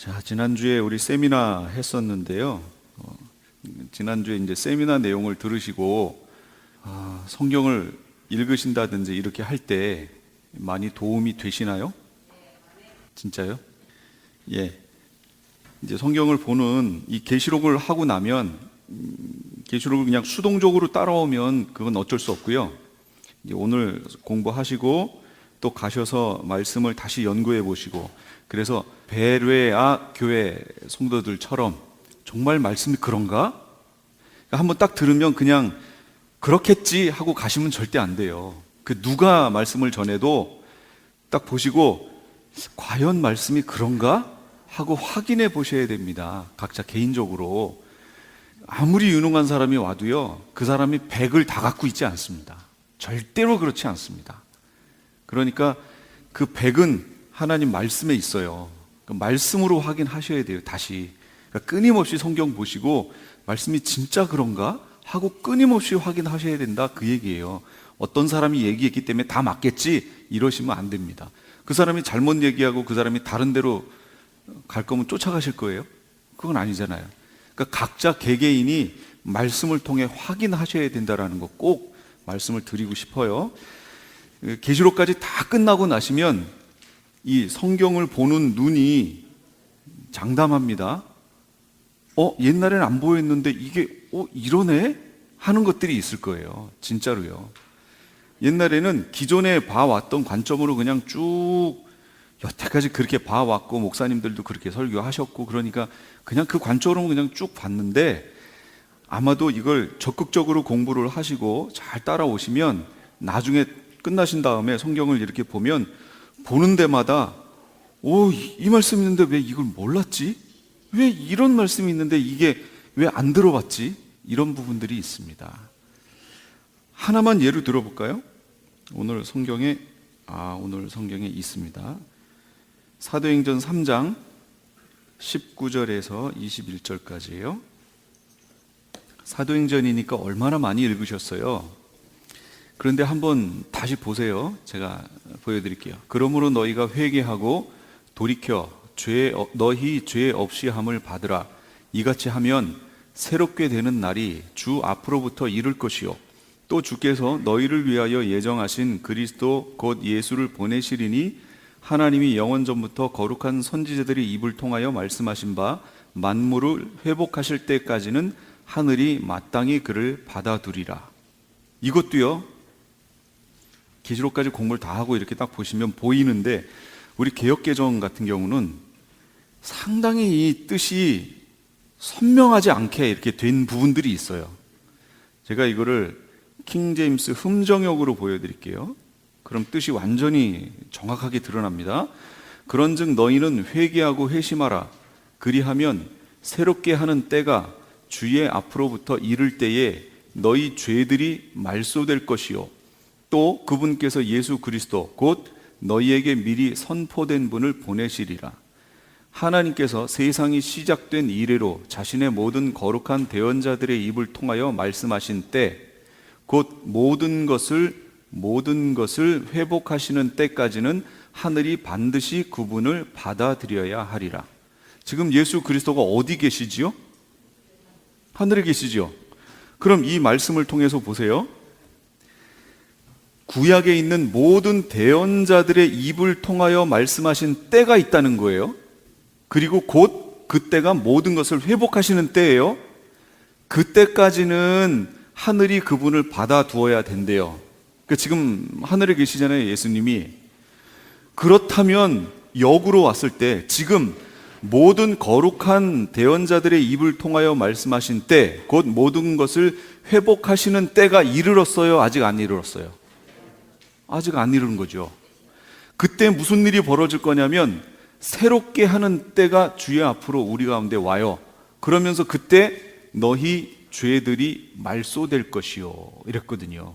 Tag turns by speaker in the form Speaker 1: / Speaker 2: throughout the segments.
Speaker 1: 자, 지난주에 우리 세미나 했었는데요. 지난주에 이제 세미나 내용을 들으시고 성경을 읽으신다든지 이렇게 할 때 많이 도움이 되시나요? 진짜요? 예. 이제 성경을 보는 이 계시록을 하고 나면 계시록을 그냥 수동적으로 따라오면 그건 어쩔 수 없고요. 이제 오늘 공부하시고 또 가셔서 말씀을 다시 연구해 보시고, 그래서 베레아 교회 성도들처럼 정말 말씀이 그런가? 그러니까 한번 딱 들으면 그냥 그렇겠지 하고 가시면 절대 안 돼요. 그 누가 말씀을 전해도 딱 보시고 과연 말씀이 그런가? 하고 확인해 보셔야 됩니다. 각자 개인적으로. 아무리 유능한 사람이 와도요, 그 사람이 100을 다 갖고 있지 않습니다. 절대로 그렇지 않습니다. 그러니까 그 100은 하나님 말씀에 있어요. 그 말씀으로 확인하셔야 돼요. 다시. 그러니까 끊임없이 성경 보시고 말씀이 진짜 그런가? 하고 끊임없이 확인하셔야 된다, 그 얘기예요. 어떤 사람이 얘기했기 때문에 다 맞겠지 이러시면 안 됩니다. 그 사람이 잘못 얘기하고 그 사람이 다른 데로 갈 거면 쫓아가실 거예요? 그건 아니잖아요. 그러니까 각자 개개인이 말씀을 통해 확인하셔야 된다라는 거 꼭 말씀을 드리고 싶어요. 계시록까지 다 끝나고 나시면 이 성경을 보는 눈이 장담합니다. 옛날엔 안 보였는데 이게 이러네? 하는 것들이 있을 거예요. 진짜로요. 옛날에는 기존에 봐왔던 관점으로 그냥 쭉 여태까지 그렇게 봐왔고, 목사님들도 그렇게 설교하셨고, 그러니까 그냥 그 관점으로 그냥 쭉 봤는데, 아마도 이걸 적극적으로 공부를 하시고 잘 따라오시면 나중에 끝나신 다음에 성경을 이렇게 보면 보는 데마다 이 말씀 있는데 왜 이걸 몰랐지? 왜 이런 말씀이 있는데 이게 왜 안 들어봤지? 이런 부분들이 있습니다. 하나만 예로 들어볼까요? 오늘 성경에 있습니다. 사도행전 3장 19절에서 21절까지예요. 사도행전이니까 얼마나 많이 읽으셨어요. 그런데 한번 다시 보세요. 제가 보여드릴게요. 그러므로 너희가 회개하고 돌이켜 너희 죄 없이 함을 받으라. 이같이 하면 새롭게 되는 날이 주 앞으로부터 이를 것이요, 또 주께서 너희를 위하여 예정하신 그리스도 곧 예수를 보내시리니 하나님이 영원 전부터 거룩한 선지자들의 입을 통하여 말씀하신 바 만물을 회복하실 때까지는 하늘이 마땅히 그를 받아두리라. 이것도요, 계시록까지 공부를 다 하고 이렇게 딱 보시면 보이는데, 우리 개역개정 같은 경우는 상당히 이 뜻이 선명하지 않게 이렇게 된 부분들이 있어요. 제가 이거를 킹제임스 흠정역으로 보여드릴게요. 그럼 뜻이 완전히 정확하게 드러납니다. 그런즉 너희는 회개하고 회심하라. 그리하면 새롭게 하는 때가 주의 앞으로부터 이를 때에 너희 죄들이 말소될 것이요, 또 그분께서 예수 그리스도 곧 너희에게 미리 선포된 분을 보내시리라. 하나님께서 세상이 시작된 이래로 자신의 모든 거룩한 대언자들의 입을 통하여 말씀하신 때, 곧 모든 것을 회복하시는 때까지는 하늘이 반드시 그분을 받아들여야 하리라. 지금 예수 그리스도가 어디 계시지요? 하늘에 계시지요. 그럼 이 말씀을 통해서 보세요. 구약에 있는 모든 대언자들의 입을 통하여 말씀하신 때가 있다는 거예요. 그리고 곧 그때가 모든 것을 회복하시는 때예요. 그때까지는 하늘이 그분을 받아두어야 된대요. 그러니까 지금 하늘에 계시잖아요, 예수님이. 그렇다면 역으로 왔을 때 지금 모든 거룩한 대언자들의 입을 통하여 말씀하신 때, 곧 모든 것을 회복하시는 때가 이르렀어요? 아직 안 이르렀어요? 아직 안 이르는 거죠. 그때 무슨 일이 벌어질 거냐면 새롭게 하는 때가 주의 앞으로 우리 가운데 와요. 그러면서 그때 너희 죄들이 말소될 것이요, 이랬거든요.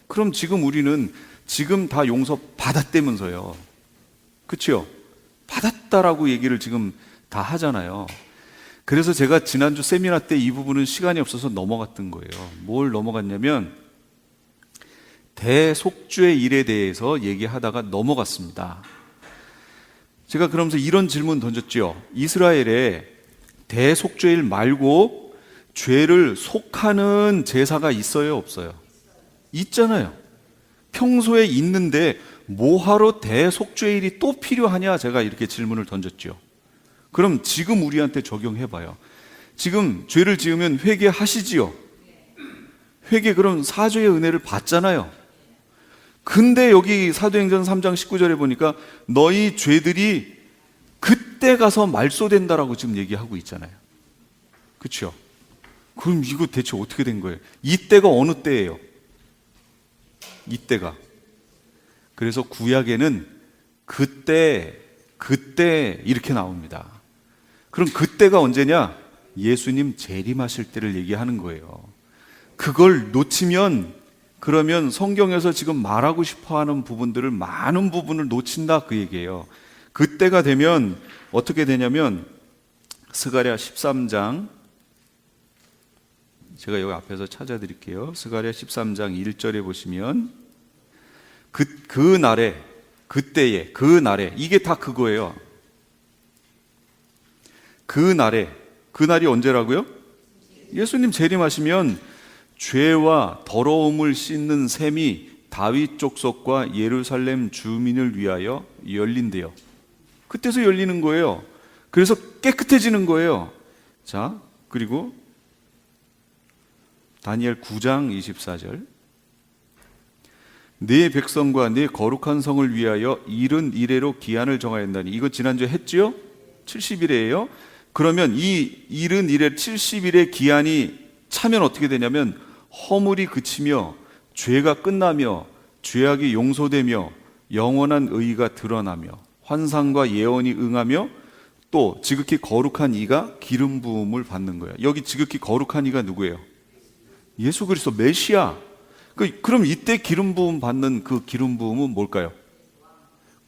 Speaker 1: 그럼 지금 우리는 지금 다 용서 받았다면서요. 그렇죠? 받았다라고 얘기를 지금 다 하잖아요. 그래서 제가 지난주 세미나 때 이 부분은 시간이 없어서 넘어갔던 거예요. 뭘 넘어갔냐면 대속죄의 일에 대해서 얘기하다가 넘어갔습니다. 제가 그러면서 이런 질문 던졌죠. 이스라엘에 대속죄일 말고 죄를 속하는 제사가 있어요, 없어요? 있잖아요. 평소에 있는데 뭐하러 대속죄일이 또 필요하냐, 제가 이렇게 질문을 던졌죠. 그럼 지금 우리한테 적용해봐요. 지금 죄를 지으면 회개하시지요? 회개, 그럼 사죄의 은혜를 받잖아요. 근데 여기 사도행전 3장 19절에 보니까 너희 죄들이 그때 가서 말소된다라고 지금 얘기하고 있잖아요. 그렇죠? 그럼 이거 대체 어떻게 된 거예요? 이때가 어느 때예요? 이때가. 그래서 구약에는 그때 이렇게 나옵니다. 그럼 그때가 언제냐? 예수님 재림하실 때를 얘기하는 거예요. 그걸 놓치면, 그러면 성경에서 지금 말하고 싶어하는 부분들을, 많은 부분을 놓친다, 그 얘기예요. 그때가 되면 어떻게 되냐면 스가랴 13장, 제가 여기 앞에서 찾아드릴게요. 스가랴 13장 1절에 보시면 그 날에, 그때에, 그 날에, 이게 다 그거예요. 그 날에, 그 날이 언제라고요? 예수님 재림하시면 죄와 더러움을 씻는 셈이 다윗 족속과 예루살렘 주민을 위하여 열린대요. 그때서 열리는 거예요. 그래서 깨끗해지는 거예요. 자, 그리고 다니엘 9장 24절. 네 백성과 네 거룩한 성을 위하여 70일에로 기한을 정하였나니. 이거 지난주에 했죠? 70일이에요. 그러면 이 70일에 70일의 기한이 차면 어떻게 되냐면 허물이 그치며 죄가 끝나며 죄악이 용서되며 영원한 의가 드러나며 환상과 예언이 응하며 또 지극히 거룩한 이가 기름 부음을 받는 거예요. 여기 지극히 거룩한 이가 누구예요? 예수 그리스도, 메시아. 그럼 이때 기름 부음 받는 그 기름 부음은 뭘까요?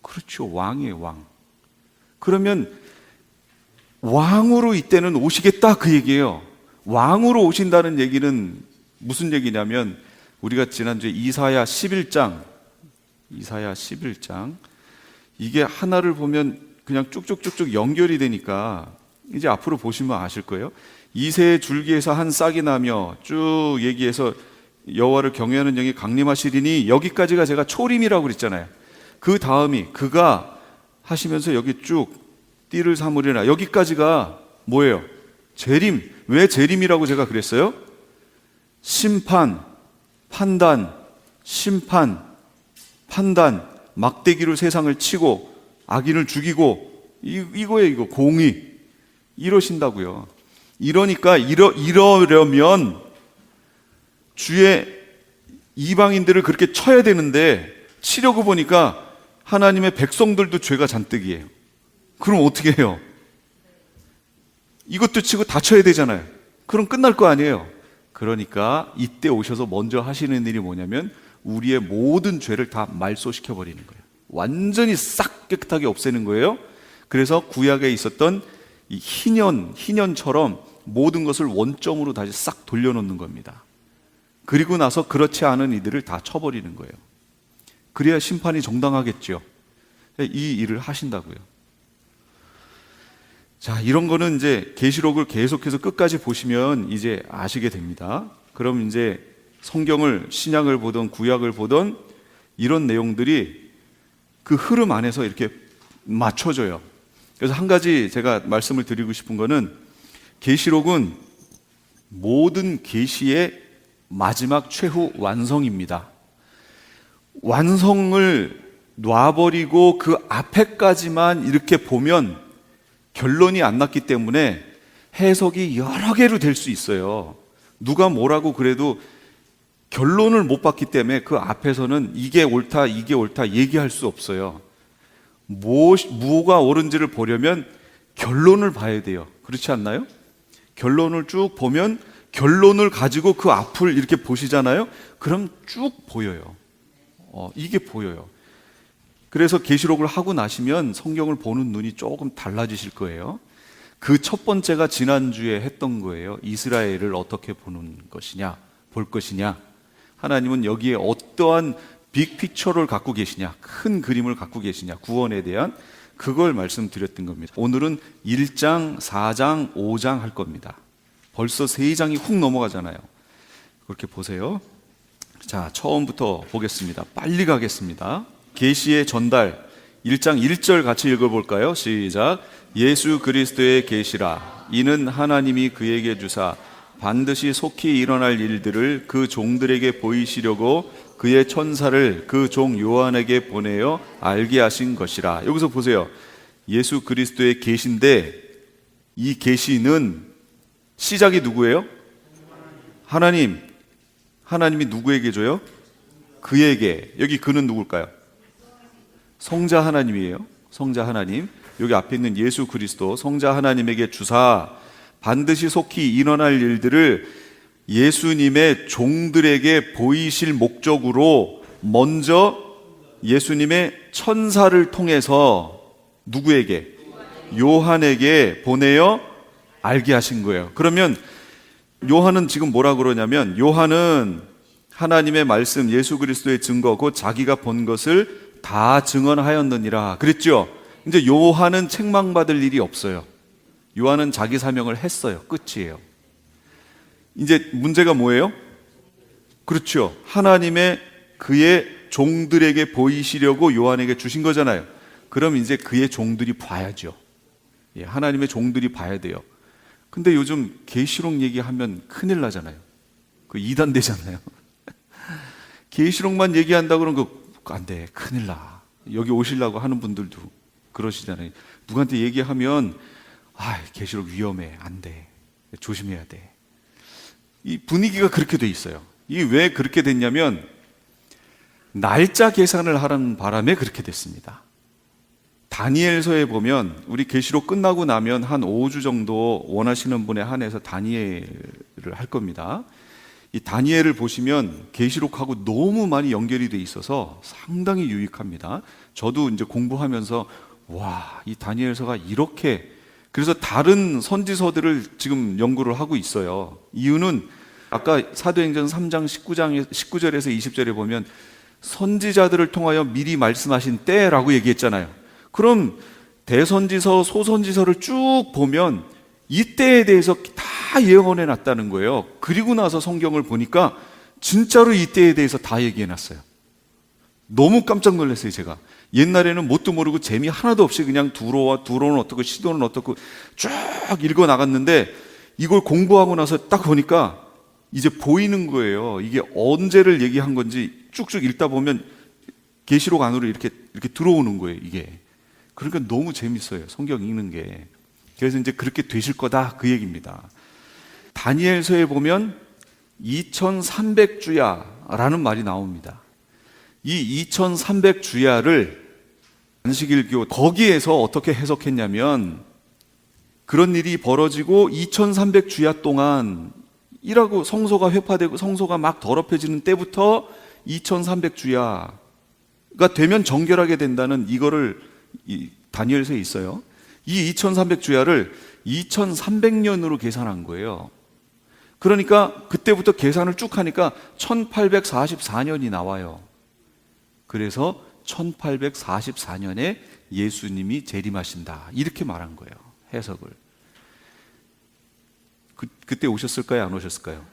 Speaker 1: 그렇죠, 왕이에요, 왕. 그러면 왕으로 이때는 오시겠다, 그 얘기예요. 왕으로 오신다는 얘기는 무슨 얘기냐면, 우리가 지난주에 이사야 11장 이게 하나를 보면 그냥 쭉쭉쭉쭉 연결이 되니까 이제 앞으로 보시면 아실 거예요. 이새의 줄기에서 한 싹이 나며 쭉 얘기해서 여호와를 경외하는 영이 강림하시리니, 여기까지가 제가 초림이라고 그랬잖아요. 그 다음이 그가 하시면서 여기 쭉 띠를 삼으리라, 여기까지가 뭐예요? 재림. 왜 재림이라고 제가 그랬어요? 심판, 판단, 심판, 판단, 막대기로 세상을 치고 악인을 죽이고, 이거예요. 이거 공의. 이러신다고요. 이러니까 이러려면 주의 이방인들을 그렇게 쳐야 되는데, 치려고 보니까 하나님의 백성들도 죄가 잔뜩이에요. 그럼 어떻게 해요? 이것도 치고 다 쳐야 되잖아요. 그럼 끝날 거 아니에요. 그러니까 이때 오셔서 먼저 하시는 일이 뭐냐면 우리의 모든 죄를 다 말소시켜 버리는 거예요. 완전히 싹 깨끗하게 없애는 거예요. 그래서 구약에 있었던 이 희년처럼 모든 것을 원점으로 다시 싹 돌려놓는 겁니다. 그리고 나서 그렇지 않은 이들을 다 쳐버리는 거예요. 그래야 심판이 정당하겠죠. 이 일을 하신다고요. 자, 이런 거는 이제 계시록을 계속해서 끝까지 보시면 이제 아시게 됩니다. 그럼 이제 성경을, 신약을 보던 구약을 보던 이런 내용들이 그 흐름 안에서 이렇게 맞춰져요. 그래서 한 가지 제가 말씀을 드리고 싶은 거는, 계시록은 모든 계시의 마지막 최후 완성입니다. 완성을 놔버리고 그 앞에까지만 이렇게 보면 결론이 안 났기 때문에 해석이 여러 개로 될 수 있어요. 누가 뭐라고 그래도 결론을 못 봤기 때문에 그 앞에서는 이게 옳다 얘기할 수 없어요. 뭐가 옳은지를 보려면 결론을 봐야 돼요. 그렇지 않나요? 결론을 쭉 보면 결론을 가지고 그 앞을 이렇게 보시잖아요. 그럼 쭉 보여요. 이게 보여요. 그래서 계시록을 하고 나시면 성경을 보는 눈이 조금 달라지실 거예요. 그 첫 번째가 지난주에 했던 거예요. 이스라엘을 어떻게 보는 것이냐, 볼 것이냐. 하나님은 여기에 어떠한 빅피처를 갖고 계시냐, 큰 그림을 갖고 계시냐, 구원에 대한 그걸 말씀드렸던 겁니다. 오늘은 1장, 4장, 5장 할 겁니다. 벌써 3장이 훅 넘어가잖아요. 그렇게 보세요. 자, 처음부터 보겠습니다. 빨리 가겠습니다. 계시의 전달 1장 1절 같이 읽어볼까요? 시작. 예수 그리스도의 계시라. 이는 하나님이 그에게 주사 반드시 속히 일어날 일들을 그 종들에게 보이시려고 그의 천사를 그 종 요한에게 보내어 알게 하신 것이라. 여기서 보세요. 예수 그리스도의 계시인데 이 계시는 시작이 누구예요? 하나님. 하나님이 누구에게 줘요? 그에게. 여기 그는 누굴까요? 성자 하나님이에요. 성자 하나님. 여기 앞에 있는 예수 그리스도 성자 하나님에게 주사 반드시 속히 일어날 일들을 예수님의 종들에게 보이실 목적으로 먼저 예수님의 천사를 통해서 누구에게? 요한에게 보내어 알게 하신 거예요. 그러면 요한은 지금 뭐라 그러냐면 요한은 하나님의 말씀 예수 그리스도의 증거 곧 자기가 본 것을 다 증언하였느니라 그랬죠. 이제 요한은 책망받을 일이 없어요. 요한은 자기 사명을 했어요. 끝이에요. 이제 문제가 뭐예요? 그렇죠. 하나님의 그의 종들에게 보이시려고 요한에게 주신 거잖아요. 그럼 이제 그의 종들이 봐야죠. 예, 하나님의 종들이 봐야 돼요. 근데 요즘 계시록 얘기하면 큰일 나잖아요. 그 이단 되잖아요. 계시록만 얘기한다 그러면 그거 안 돼. 큰일 나. 여기 오시려고 하는 분들도 그러시잖아요. 누구한테 얘기하면 계시록 위험해. 안 돼. 조심해야 돼. 이 분위기가 그렇게 돼 있어요. 이게 왜 그렇게 됐냐면 날짜 계산을 하라는 바람에 그렇게 됐습니다. 다니엘서에 보면 우리 계시록 끝나고 나면 한 5주 정도 원하시는 분에 한해서 다니엘을 할 겁니다. 이 다니엘을 보시면 계시록하고 너무 많이 연결이 돼 있어서 상당히 유익합니다. 저도 이제 공부하면서 이 다니엘서가 이렇게 그래서 다른 선지서들을 지금 연구를 하고 있어요. 이유는 아까 사도행전 3장 19절에서 20절에 보면 선지자들을 통하여 미리 말씀하신 때라고 얘기했잖아요. 그럼 대선지서, 소선지서를 쭉 보면 이때에 대해서 다 예언해 놨다는 거예요. 그리고 나서 성경을 보니까 진짜로 이때에 대해서 다 얘기해 놨어요. 너무 깜짝 놀랐어요, 제가. 옛날에는 뭣도 모르고 재미 하나도 없이 그냥 두로는 어떻고 시도는 어떻고 쭉 읽어 나갔는데 이걸 공부하고 나서 딱 보니까 이제 보이는 거예요. 이게 언제를 얘기한 건지 쭉쭉 읽다 보면 계시록 안으로 이렇게 들어오는 거예요, 이게. 그러니까 너무 재밌어요, 성경 읽는 게. 그래서 이제 그렇게 되실 거다 그 얘기입니다. 다니엘서에 보면 2300주야라는 말이 나옵니다. 이 2300주야를 안식일교 거기에서 어떻게 해석했냐면 그런 일이 벌어지고 2300주야 동안 이라고 성소가 회파되고 성소가 막 더럽혀지는 때부터 2300주야가 되면 정결하게 된다는 이거를 다니엘서에 있어요. 이 2300주야를 2300년으로 계산한 거예요. 그러니까 그때부터 계산을 쭉 하니까 1844년이 나와요. 그래서 1844년에 예수님이 재림하신다 이렇게 말한 거예요. 해석을. 그때 오셨을까요? 안 오셨을까요?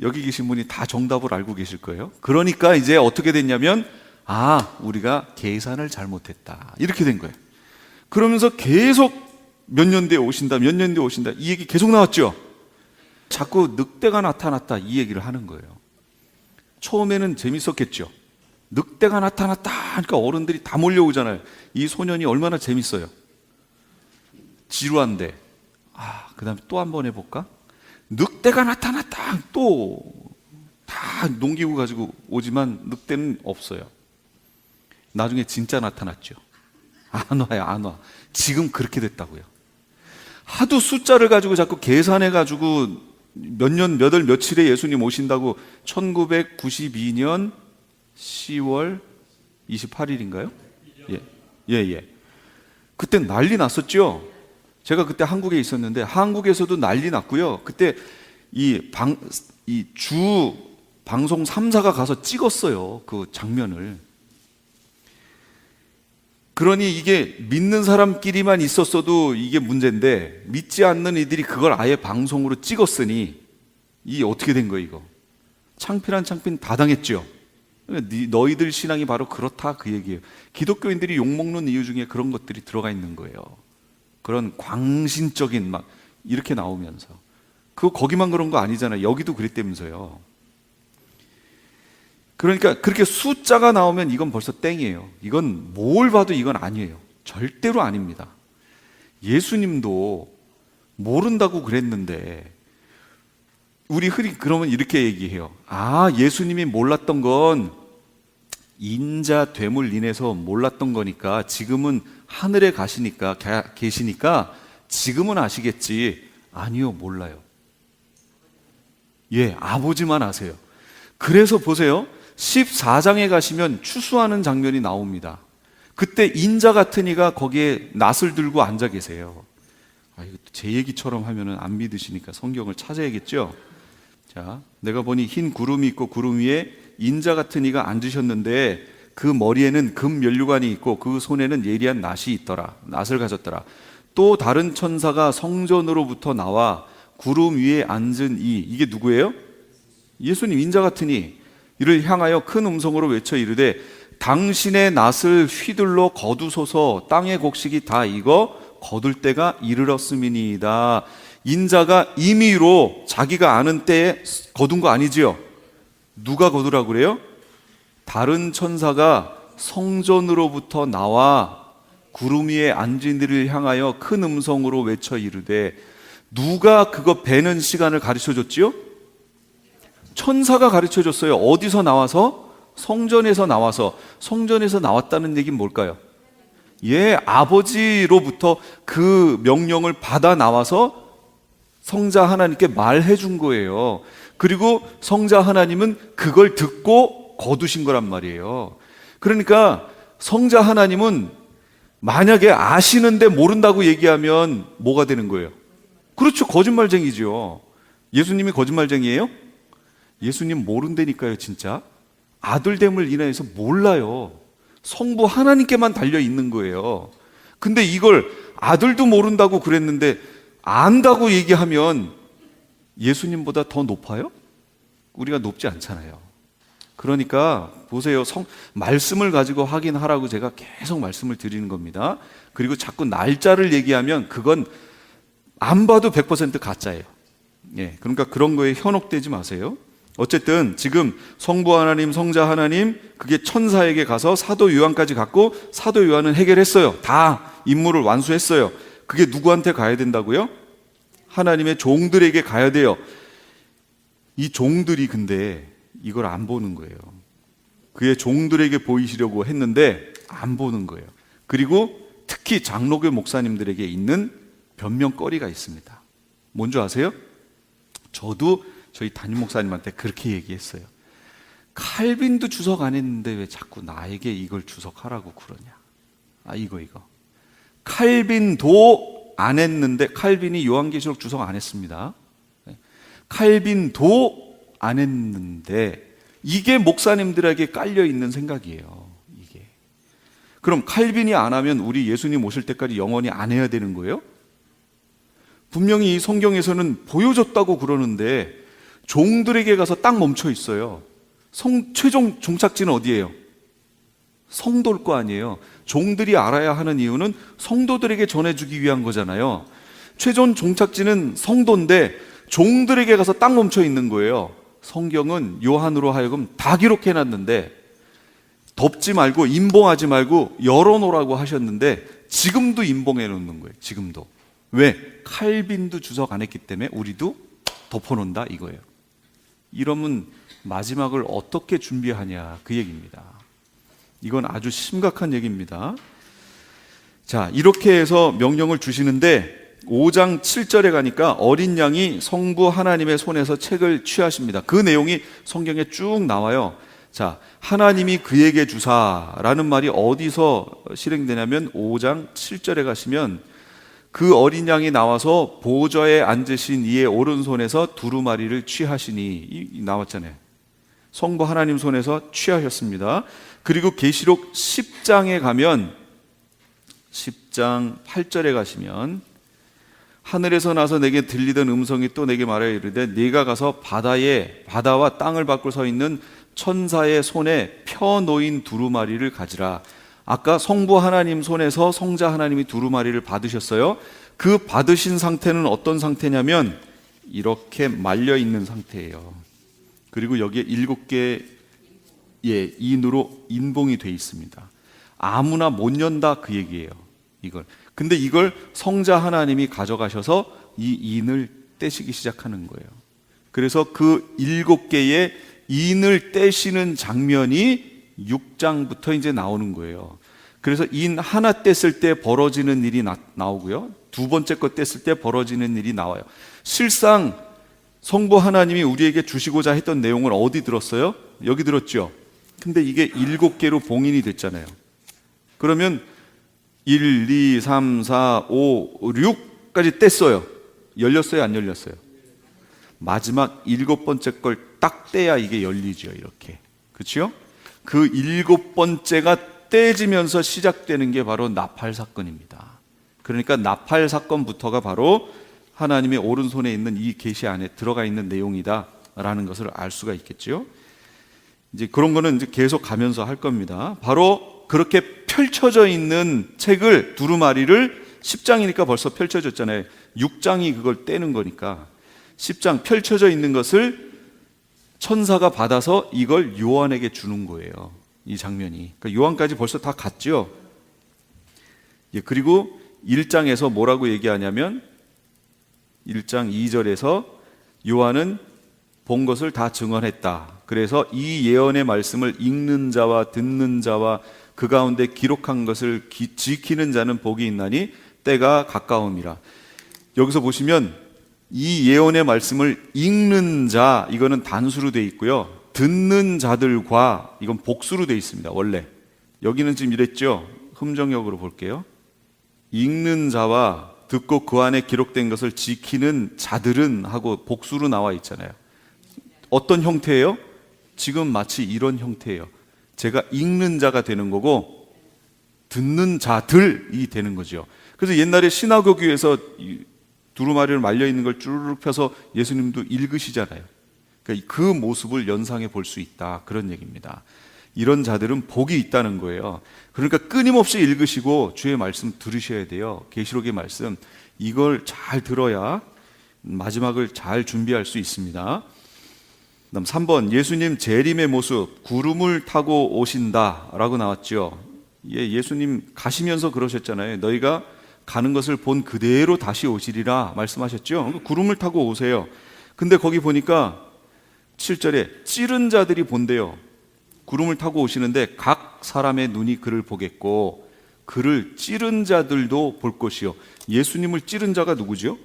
Speaker 1: 여기 계신 분이 다 정답을 알고 계실 거예요. 그러니까 이제 어떻게 됐냐면 우리가 계산을 잘못했다 이렇게 된 거예요. 그러면서 계속 몇 년 뒤에 오신다 몇 년 뒤에 오신다 이 얘기 계속 나왔죠. 자꾸 늑대가 나타났다 이 얘기를 하는 거예요. 처음에는 재밌었겠죠. 늑대가 나타났다 하니까 어른들이 다 몰려오잖아요. 이 소년이 얼마나 재밌어요. 지루한데 그 다음에 또 한 번 해볼까? 늑대가 나타났다 또 다 농기구 가지고 오지만 늑대는 없어요. 나중에 진짜 나타났죠. 안 와요, 안 와. 지금 그렇게 됐다고요. 하도 숫자를 가지고 자꾸 계산해 가지고 몇 년, 몇 월, 며칠에 예수님 오신다고 1992년 10월 28일인가요? 예. 그때 난리 났었죠. 제가 그때 한국에 있었는데 한국에서도 난리 났고요. 그때 이 주 방송 3사가 가서 찍었어요. 그 장면을. 그러니 이게 믿는 사람끼리만 있었어도 이게 문제인데 믿지 않는 이들이 그걸 아예 방송으로 찍었으니 이게 어떻게 된 거예요 이거? 창피란 창피는 다 당했죠. 너희들 신앙이 바로 그렇다 그 얘기예요. 기독교인들이 욕먹는 이유 중에 그런 것들이 들어가 있는 거예요. 그런 광신적인 막 이렇게 나오면서 그거 거기만 그런 거 아니잖아요. 여기도 그랬다면서요. 그러니까 그렇게 숫자가 나오면 이건 벌써 땡이에요. 이건 뭘 봐도 이건 아니에요. 절대로 아닙니다. 예수님도 모른다고 그랬는데 우리 흔히 그러면 이렇게 얘기해요. 아, 예수님이 몰랐던 건 인자 됨을 인해서 몰랐던 거니까 지금은 하늘에 계시니까 지금은 아시겠지. 아니요, 몰라요. 예, 아버지만 아세요. 그래서 보세요. 14장에 가시면 추수하는 장면이 나옵니다. 그때 인자 같은 이가 거기에 낫을 들고 앉아 계세요. 아, 이거 제 얘기처럼 하면은 안 믿으시니까 성경을 찾아야겠죠. 자, 내가 보니 흰 구름이 있고 구름 위에 인자 같은 이가 앉으셨는데 그 머리에는 금 면류관이 있고 그 손에는 예리한 낫이 있더라. 낫을 가졌더라. 또 다른 천사가 성전으로부터 나와 구름 위에 앉은 이게 누구예요? 예수님 인자 같은 이를 향하여 큰 음성으로 외쳐 이르되 당신의 낫을 휘둘러 거두소서. 땅의 곡식이 다 익어 거둘 때가 이르렀음이니이다. 인자가 임의로 자기가 아는 때에 거둔 거 아니지요? 누가 거두라고 그래요? 다른 천사가 성전으로부터 나와 구름 위에 앉은 이를 향하여 큰 음성으로 외쳐 이르되, 누가 그거 베는 시간을 가르쳐 줬지요? 천사가 가르쳐 줬어요. 어디서 나와서? 성전에서 나와서. 성전에서 나왔다는 얘기는 뭘까요? 예, 아버지로부터 그 명령을 받아 나와서 성자 하나님께 말해 준 거예요. 그리고 성자 하나님은 그걸 듣고 거두신 거란 말이에요. 그러니까 성자 하나님은 만약에 아시는데 모른다고 얘기하면 뭐가 되는 거예요? 그렇죠, 거짓말쟁이죠. 예수님이 거짓말쟁이에요? 예수님 모른다니까요. 진짜 아들됨을 인하여서 몰라요. 성부 하나님께만 달려 있는 거예요. 근데 이걸 아들도 모른다고 그랬는데 안다고 얘기하면 예수님보다 더 높아요? 우리가 높지 않잖아요. 그러니까 보세요. 말씀을 가지고 확인하라고 제가 계속 말씀을 드리는 겁니다. 그리고 자꾸 날짜를 얘기하면 그건 안 봐도 100% 가짜예요. 예, 그러니까 그런 거에 현혹되지 마세요. 어쨌든 지금 성부 하나님, 성자 하나님, 그게 천사에게 가서 사도 요한까지 갔고, 사도 요한은 해결했어요. 다 임무를 완수했어요. 그게 누구한테 가야 된다고요? 하나님의 종들에게 가야 돼요. 이 종들이 근데 이걸 안 보는 거예요. 그의 종들에게 보이시려고 했는데 안 보는 거예요. 그리고 특히 장로교 목사님들에게 있는 변명거리가 있습니다. 뭔지 아세요? 저도 저희 담임 목사님한테 그렇게 얘기했어요. 칼빈도 주석 안 했는데 왜 자꾸 나에게 이걸 주석하라고 그러냐. 이거 칼빈도 안 했는데, 칼빈이 요한계시록 주석 안 했습니다. 칼빈도 안 했는데 이게 목사님들에게 깔려 있는 생각이에요. 이게. 그럼 칼빈이 안 하면 우리 예수님 오실 때까지 영원히 안 해야 되는 거예요? 분명히 이 성경에서는 보여줬다고 그러는데 종들에게 가서 딱 멈춰 있어요. 최종 종착지는 어디예요? 성도일 거 아니에요. 종들이 알아야 하는 이유는 성도들에게 전해주기 위한 거잖아요. 최종 종착지는 성도인데 종들에게 가서 딱 멈춰 있는 거예요. 성경은 요한으로 하여금 다 기록해놨는데 덮지 말고 임봉하지 말고 열어놓으라고 하셨는데 지금도 임봉해 놓는 거예요. 지금도. 왜? 칼빈도 주석 안 했기 때문에 우리도 덮어놓는다 이거예요. 이러면 마지막을 어떻게 준비하냐 그 얘기입니다. 이건 아주 심각한 얘기입니다. 자, 이렇게 해서 명령을 주시는데 5장 7절에 가니까 어린 양이 성부 하나님의 손에서 책을 취하십니다. 그 내용이 성경에 쭉 나와요. 자, 하나님이 그에게 주사라는 말이 어디서 실행되냐면 5장 7절에 가시면 그 어린 양이 나와서 보좌에 앉으신 이의 오른손에서 두루마리를 취하시니, 나왔잖아요. 성부 하나님 손에서 취하셨습니다. 그리고 계시록 10장에 가면 10장 8절에 가시면 하늘에서 나서 내게 들리던 음성이 또 내게 말하여 이르되 네가 가서 바다와 땅을 받고 서 있는 천사의 손에 펴놓인 두루마리를 가지라. 아까 성부 하나님 손에서 성자 하나님이 두루마리를 받으셨어요. 그 받으신 상태는 어떤 상태냐면 이렇게 말려 있는 상태예요. 그리고 여기에 7개의 인으로 인봉이 돼 있습니다. 아무나 못 연다 그 얘기예요. 근데 이걸 성자 하나님이 가져가셔서 이 인을 떼시기 시작하는 거예요. 그래서 그 7개의 인을 떼시는 장면이 6장부터 이제 나오는 거예요. 그래서 인 하나 뗐을 때 벌어지는 일이 나오고요. 두 번째 거 뗐을 때 벌어지는 일이 나와요. 실상 성부 하나님이 우리에게 주시고자 했던 내용을 어디 들었어요? 여기 들었죠. 근데 이게 7개로 봉인이 됐잖아요. 그러면 1, 2, 3, 4, 5, 6까지 뗐어요. 열렸어요? 안 열렸어요? 마지막 7번째 걸 딱 떼야 이게 열리죠. 이렇게. 그렇죠? 그 7번째가 떼지면서 시작되는 게 바로 나팔 사건입니다. 그러니까 나팔 사건부터가 바로 하나님의 오른손에 있는 이 계시 안에 들어가 있는 내용이다라는 것을 알 수가 있겠죠. 이제 그런 거는 이제 계속 가면서 할 겁니다. 바로 그렇게 펼쳐져 있는 책을 두루마리를 10장이니까 벌써 펼쳐졌잖아요. 6장이 그걸 떼는 거니까 10장 펼쳐져 있는 것을 천사가 받아서 이걸 요한에게 주는 거예요. 이 장면이. 그러니까 요한까지 벌써 다 갔죠. 그리고 1장에서 뭐라고 얘기하냐면 1장 2절에서 요한은 본 것을 다 증언했다. 그래서 이 예언의 말씀을 읽는 자와 듣는 자와 그 가운데 기록한 것을 지키는 자는 복이 있나니 때가 가까움이라. 여기서 보시면 이 예언의 말씀을 읽는 자, 이거는 단수로 되어 있고요. 듣는 자들과, 이건 복수로 되어 있습니다. 원래 여기는 지금 이랬죠. 흠정역으로 볼게요. 읽는 자와 듣고 그 안에 기록된 것을 지키는 자들은 하고 복수로 나와 있잖아요. 어떤 형태예요? 지금 마치 이런 형태예요. 제가 읽는 자가 되는 거고 듣는 자들이 되는 거죠. 그래서 옛날에 시나고교에서 두루마리를 말려 있는 걸 쭈르륵 펴서 예수님도 읽으시잖아요. 그러니까 그 모습을 연상해 볼 수 있다, 그런 얘기입니다. 이런 자들은 복이 있다는 거예요. 그러니까 끊임없이 읽으시고 주의 말씀 들으셔야 돼요. 계시록의 말씀, 이걸 잘 들어야 마지막을 잘 준비할 수 있습니다. 그다음 3번, 예수님 재림의 모습, 구름을 타고 오신다라고 나왔죠. 예수님 가시면서 그러셨잖아요. 너희가 가는 것을 본 그대로 다시 오시리라 말씀하셨죠. 구름을 타고 오세요. 근데 거기 보니까 7절에 찌른 자들이 본대요. 구름을 타고 오시는데 각 사람의 눈이 그를 보겠고 그를 찌른 자들도 볼 것이요. 예수님을 찌른 자가 누구죠?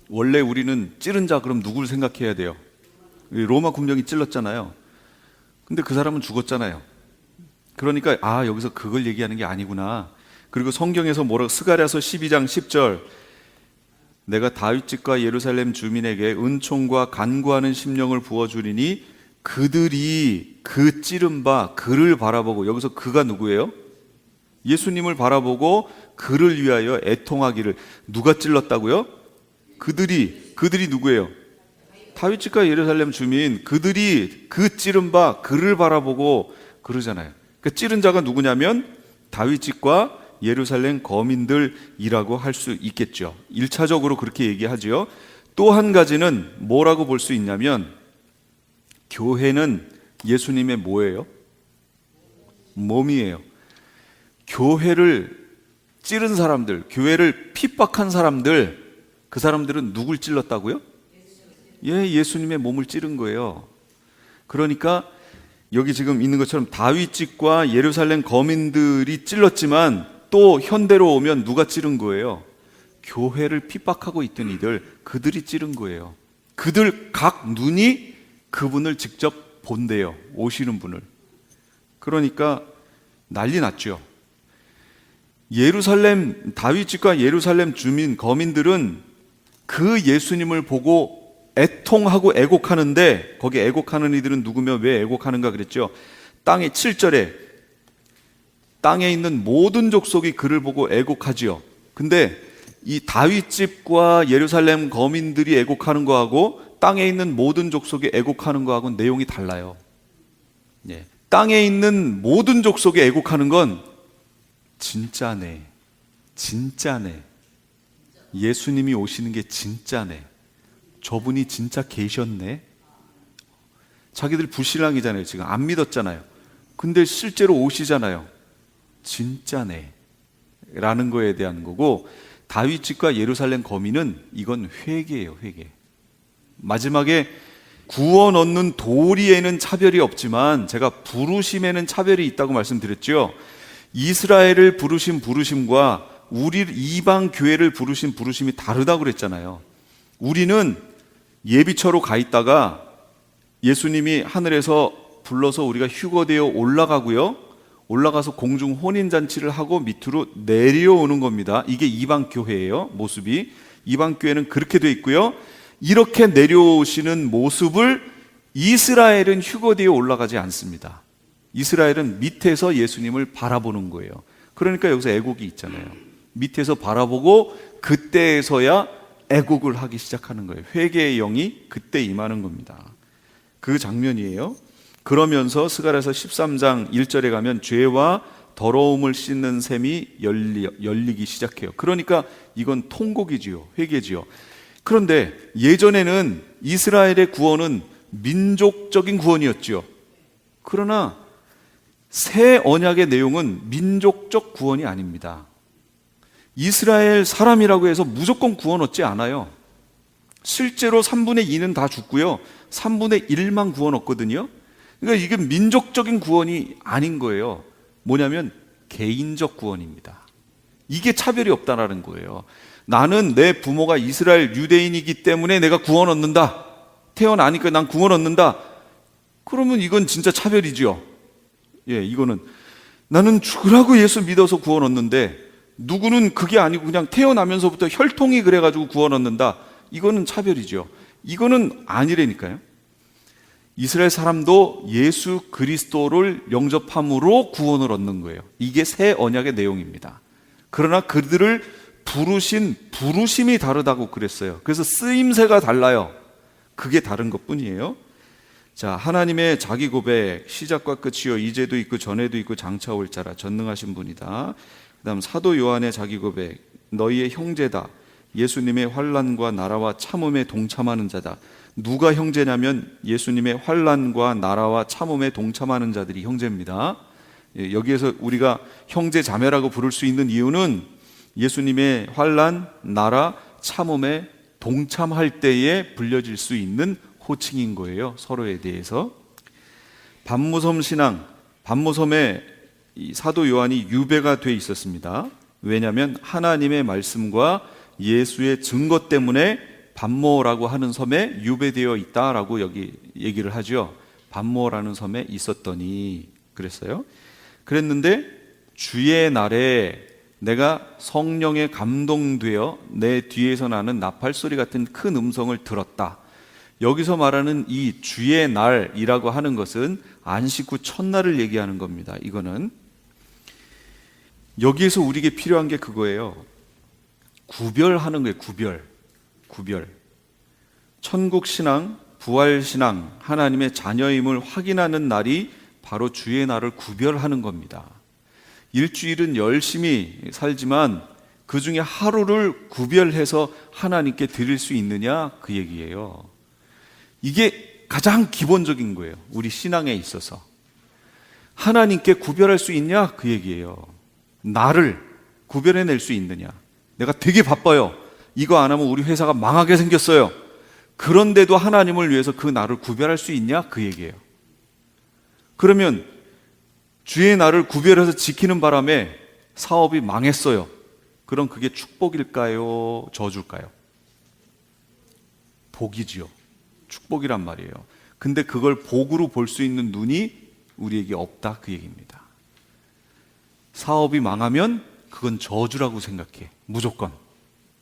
Speaker 1: 원래 우리는 찌른 자 그럼 누구를 생각해야 돼요? 로마 군병이 찔렀잖아요. 근데 그 사람은 죽었잖아요. 그러니까 여기서 그걸 얘기하는 게 아니구나. 그리고 성경에서 스가랴서 12장 10절, 내가 다윗 집과 예루살렘 주민에게 은총과 간구하는 심령을 부어주리니 그들이 그 찌른 바 그를 바라보고, 여기서 그가 누구예요? 예수님을 바라보고 그를 위하여 애통하기를. 누가 찔렀다고요? 그들이 누구예요? 다윗 집과 예루살렘 주민, 그들이 그 찌른 바 그를 바라보고 그러잖아요. 그 찌른 자가 누구냐면 다윗 집과 예루살렘 거민들이라고 할 수 있겠죠. 1차적으로 그렇게 얘기하죠. 또 한 가지는 뭐라고 볼 수 있냐면 교회는 예수님의 뭐예요? 몸이에요. 교회를 찌른 사람들, 교회를 핍박한 사람들, 그 사람들은 누굴 찔렀다고요? 예수님의 몸을 찌른 거예요. 그러니까 여기 지금 있는 것처럼 다윗 집과 예루살렘 거민들이 찔렀지만 또 현대로 오면 누가 찌른 거예요? 교회를 핍박하고 있던 이들, 그들이 찌른 거예요. 그들 각 눈이 그분을 직접 본대요. 오시는 분을. 그러니까 난리 났죠. 예루살렘, 다윗 집과 예루살렘 주민, 거민들은 그 예수님을 보고 애통하고 애곡하는데, 거기 애곡하는 이들은 누구며 왜 애곡하는가 그랬죠. 땅에 7절에 땅에 있는 모든 족속이 그를 보고 애곡하지요. 근데 이 다윗 집과 예루살렘 거민들이 애곡하는 거하고 땅에 있는 모든 족속이 애곡하는 거하고는 내용이 달라요. 예. 땅에 있는 모든 족속이 애곡하는 건 진짜네, 진짜네, 예수님이 오시는 게 진짜네, 저분이 진짜 계셨네. 자기들 불신앙이잖아요. 지금 안 믿었잖아요. 근데 실제로 오시잖아요. 진짜네 라는 거에 대한 거고, 다윗 집과 예루살렘 거민은 이건 회개예요. 회개. 마지막에 구원 얻는 도리에는 차별이 없지만 제가 부르심에는 차별이 있다고 말씀드렸죠. 이스라엘을 부르신 부르심과 우리 이방 교회를 부르신 부르심이 다르다고 그랬잖아요. 우리는 예비처로 가 있다가 예수님이 하늘에서 불러서 우리가 휴거되어 올라가고요, 올라가서 공중 혼인잔치를 하고 밑으로 내려오는 겁니다. 이게 이방 교회예요. 모습이 이방 교회는 그렇게 돼 있고요, 이렇게 내려오시는 모습을 이스라엘은 휴거되어 올라가지 않습니다. 이스라엘은 밑에서 예수님을 바라보는 거예요. 그러니까 여기서 애곡이 있잖아요. 밑에서 바라보고 그때에서야 애곡을 하기 시작하는 거예요. 회개의 영이 그때 임하는 겁니다. 그 장면이에요. 그러면서 스가랴서 13장 1절에 가면 죄와 더러움을 씻는 샘이 열리기 시작해요. 그러니까 이건 통곡이지요, 회개지요. 그런데 예전에는 이스라엘의 구원은 민족적인 구원이었지요. 그러나 새 언약의 내용은 민족적 구원이 아닙니다. 이스라엘 사람이라고 해서 무조건 구원 얻지 않아요. 실제로 3분의 2는 다 죽고요, 3분의 1만 구원 얻거든요. 그러니까 이게 민족적인 구원이 아닌 거예요. 뭐냐면 개인적 구원입니다. 이게 차별이 없다라는 거예요. 나는 내 부모가 이스라엘 유대인이기 때문에 내가 구원 얻는다, 태어나니까 난 구원 얻는다, 그러면 이건 진짜 차별이죠. 예, 이거는 나는 죽으라고 예수 믿어서 구원 얻는데 누구는 그게 아니고 그냥 태어나면서부터 혈통이 그래가지고 구원 얻는다, 이거는 차별이죠. 이거는 아니라니까요. 이스라엘 사람도 예수 그리스도를 영접함으로 구원을 얻는 거예요. 이게 새 언약의 내용입니다. 그러나 그들을 부르신 부르심이 다르다고 그랬어요. 그래서 쓰임새가 달라요. 그게 다른 것 뿐이에요. 자, 하나님의 자기 고백, 시작과 끝이요 이제도 있고 전에도 있고 장차 올 자라, 전능하신 분이다. 그 다음 사도 요한의 자기 고백, 너희의 형제다, 예수님의 환난과 나라와 참음에 동참하는 자다. 누가 형제냐면 예수님의 환난과 나라와 참음에 동참하는 자들이 형제입니다. 여기에서 우리가 형제 자매라고 부를 수 있는 이유는 예수님의 환난, 나라, 참음에 동참할 때에 불려질 수 있는 호칭인 거예요. 서로에 대해서. 반무섬 신앙, 반무섬에 사도 요한이 유배가 돼 있었습니다. 왜냐하면 하나님의 말씀과 예수의 증거 때문에 반모라고 하는 섬에 유배되어 있다라고 여기 얘기를 하죠. 반모라는 섬에 있었더니 그랬어요. 그랬는데 주의 날에 내가 성령에 감동되어 내 뒤에서 나는 나팔소리 같은 큰 음성을 들었다. 여기서 말하는 이 주의 날이라고 하는 것은 안식 후 첫날을 얘기하는 겁니다. 이거는 여기에서 우리에게 필요한 게 그거예요. 구별하는 거예요. 구별. 천국 신앙, 부활 신앙, 하나님의 자녀임을 확인하는 날이 바로 주의 날을 구별하는 겁니다. 일주일은 열심히 살지만 그 중에 하루를 구별해서 하나님께 드릴 수 있느냐, 그 얘기예요. 이게 가장 기본적인 거예요. 우리 신앙에 있어서 하나님께 구별할 수 있냐, 그 얘기예요. 나를 구별해낼 수 있느냐. 내가 되게 바빠요. 이거 안 하면 우리 회사가 망하게 생겼어요. 그런데도 하나님을 위해서 그 날을 구별할 수 있냐, 그 얘기예요. 그러면 주의 날을 구별해서 지키는 바람에 사업이 망했어요. 그럼 그게 축복일까요, 저주일까요? 복이지요. 축복이란 말이에요. 근데 그걸 복으로 볼 수 있는 눈이 우리에게 없다, 그 얘기입니다. 사업이 망하면 그건 저주라고 생각해. 무조건.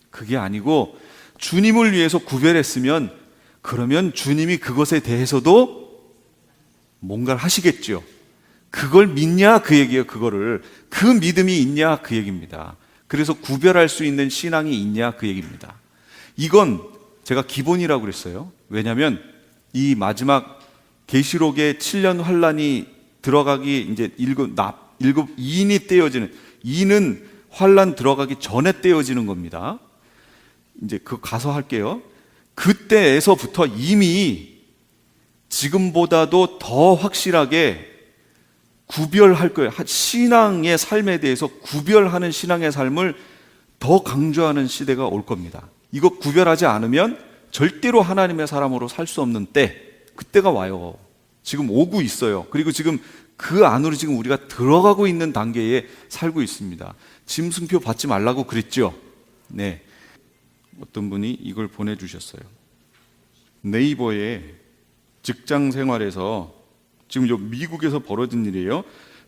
Speaker 1: 그게 아니고 주님을 위해서 구별했으면 그러면 주님이 그것에 대해서도 뭔가를 하시겠죠. 그걸 믿냐 그 얘기예요. 그거를 그 믿음이 있냐 그 얘기입니다. 그래서 구별할 수 있는 신앙이 있냐 그 얘기입니다. 이건 제가 기본이라고 그랬어요. 왜냐하면 이 마지막 계시록의 7년 환란이 들어가기 이제 일곱 2인이 떼어지는, 2는 환란 들어가기 전에 떼어지는 겁니다. 이제 그 가서 할게요. 그때에서부터 이미 지금보다도 더 확실하게 구별할 거예요. 신앙의 삶에 대해서 구별하는 신앙의 삶을 더 강조하는 시대가 올 겁니다. 이거 구별하지 않으면 절대로 하나님의 사람으로 살 수 없는 때, 그때가 와요. 지금 오고 있어요. 그리고 지금 그 안으로 지금 우리가 들어가고 있는 단계에 살고 있습니다. 짐승표 받지 말라고 그랬죠. 네. 어떤 분이 이걸 보내주셨어요. 네이버에 직장 생활에서 지금 요 미국에서 벌어진 일이에요.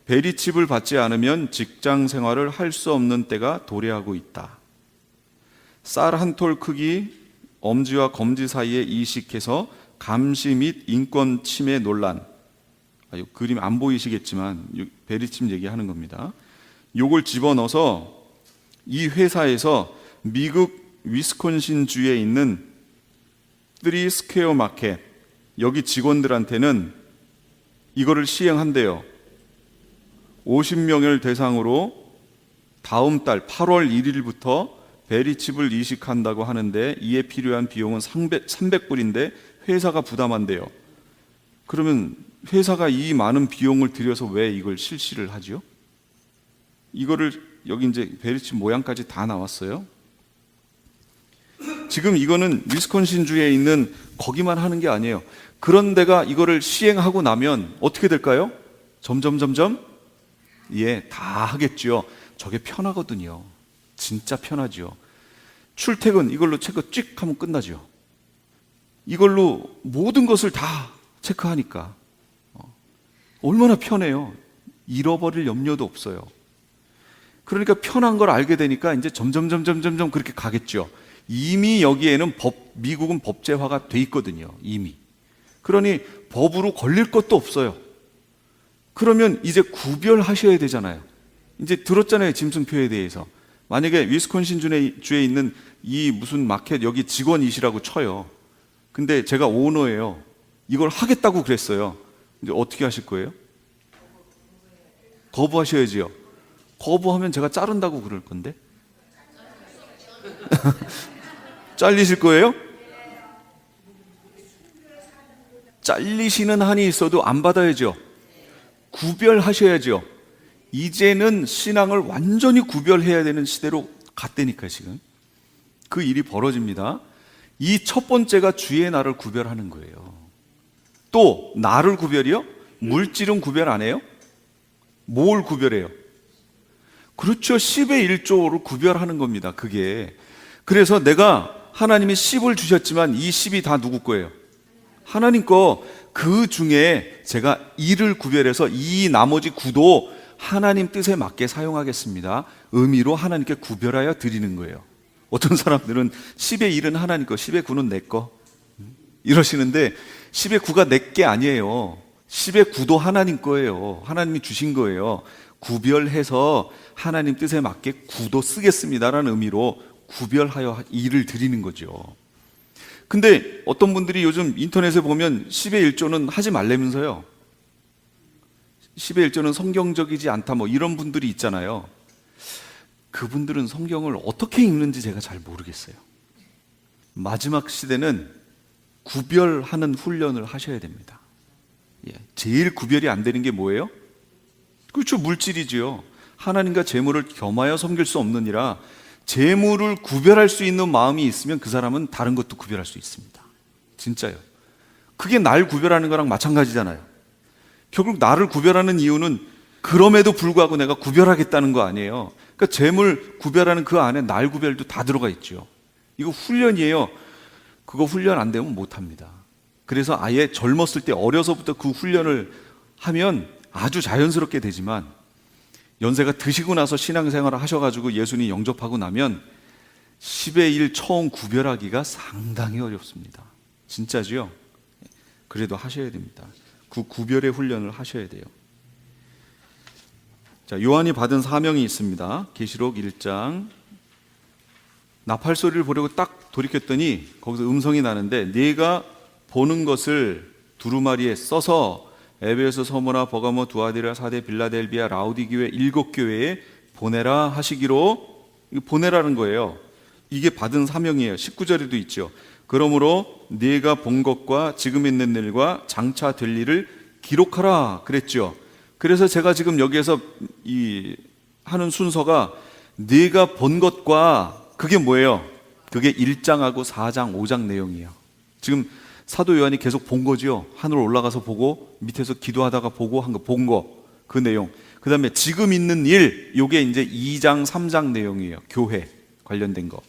Speaker 1: 베리칩을 받지 않으면 직장 생활을 할 수 없는 때가 도래하고 있다. 쌀 한 톨 크기 엄지와 검지 사이에 이식해서 감시 및 인권 침해 논란. 그림 안 보이시겠지만 베리칩 얘기하는 겁니다. 요걸 집어넣어서 이 회사에서 미국 위스콘신 주에 있는 3 스퀘어 마켓, 여기 직원들한테는 이거를 시행한대요. 50명을 대상으로 다음 달 8월 1일부터 베리칩을 이식한다고 하는데 이에 필요한 비용은 300불인데 회사가 부담한대요. 그러면 회사가 이 많은 비용을 들여서 왜 이걸 실시를 하죠? 이거를 여기 이제 베리칩 모양까지 다 나왔어요. 지금 이거는 위스콘신주에 있는 거기만 하는 게 아니에요. 그런 데가 이거를 시행하고 나면 어떻게 될까요? 점점 다 하겠죠. 저게 편하거든요. 진짜 편하죠. 출퇴근 이걸로 체크 찍 하면 끝나죠. 이걸로 모든 것을 다 체크하니까 얼마나 편해요. 잃어버릴 염려도 없어요. 그러니까 편한 걸 알게 되니까 이제 점점 그렇게 가겠죠. 이미 여기에는 미국은 법제화가 돼 있거든요. 이미. 그러니 법으로 걸릴 것도 없어요. 그러면 이제 구별하셔야 되잖아요. 이제 들었잖아요. 짐승표에 대해서. 만약에 위스콘신 주에 있는 이 무슨 마켓 여기 직원이시라고 쳐요. 근데 제가 오너예요. 이걸 하겠다고 그랬어요. 이제 어떻게 하실 거예요? 거부하셔야지요. 거부하면 제가 자른다고 그럴 건데. 잘리실 거예요? 잘리시는 한이 있어도 안 받아야죠. 구별하셔야죠. 이제는 신앙을 완전히 구별해야 되는 시대로 갔다니까요. 지금 그 일이 벌어집니다. 이 첫 번째가 주의 날을 구별하는 거예요. 또 날을 구별이요? 물질은 구별 안 해요? 뭘 구별해요? 그렇죠. 10의 1조를 구별하는 겁니다. 그게. 그래서 내가 하나님이 10을 주셨지만 이 10이 다 누구 거예요? 하나님 거. 그 중에 제가 1을 구별해서 이 나머지 9도 하나님 뜻에 맞게 사용하겠습니다. 의미로 하나님께 구별하여 드리는 거예요. 어떤 사람들은 10의 1은 하나님 거, 10의 9는 내 거 이러시는데 10의 9가 내 게 아니에요. 10의 9도 하나님 거예요. 하나님이 주신 거예요. 구별해서 하나님 뜻에 맞게 9도 쓰겠습니다라는 의미로 구별하여 1을 드리는 거죠. 근데 어떤 분들이 요즘 인터넷에 보면 10의 1조는 하지 말라면서요. 10의 1조는 성경적이지 않다 뭐 이런 분들이 있잖아요. 그분들은 성경을 어떻게 읽는지 제가 잘 모르겠어요. 마지막 시대는 구별하는 훈련을 하셔야 됩니다. 제일 구별이 안 되는 게 뭐예요? 그렇죠. 물질이지요. 하나님과 재물을 겸하여 섬길 수 없느니라. 재물을 구별할 수 있는 마음이 있으면 그 사람은 다른 것도 구별할 수 있습니다. 진짜요. 그게 날 구별하는 거랑 마찬가지잖아요. 결국 나를 구별하는 이유는 그럼에도 불구하고 내가 구별하겠다는 거 아니에요. 그러니까 재물 구별하는 그 안에 날 구별도 다 들어가 있죠. 이거 훈련이에요. 그거 훈련 안 되면 못합니다. 그래서 아예 젊었을 때 어려서부터 그 훈련을 하면 아주 자연스럽게 되지만 연세가 드시고 나서 신앙생활을 하셔가지고 예수님 영접하고 나면 10의 1 처음 구별하기가 상당히 어렵습니다. 진짜지요? 그래도 하셔야 됩니다. 그 구별의 훈련을 하셔야 돼요. 자, 요한이 받은 사명이 있습니다. 계시록 1장. 나팔 소리를 보려고 딱 돌이켰더니 거기서 음성이 나는데, 네가 보는 것을 두루마리에 써서 에베소, 서머나, 버가모, 두아디라, 사데, 빌라델비아, 라우디교회 7교회에 보내라 하시기로. 이거 보내라는 거예요. 이게 받은 사명이에요. 19절에도 있죠. 그러므로 네가 본 것과 지금 있는 일과 장차 될 일을 기록하라 그랬죠. 그래서 제가 지금 여기에서 하는 순서가 네가 본 것과, 그게 뭐예요? 그게 1장하고 4장, 5장 내용이에요. 지금 사도 요한이 계속 본 거죠. 하늘 올라가서 보고 밑에서 기도하다가 보고 한 거, 본 거, 그 내용. 그 다음에 지금 있는 일, 요게 이제 2장, 3장 내용이에요. 교회 관련된 거,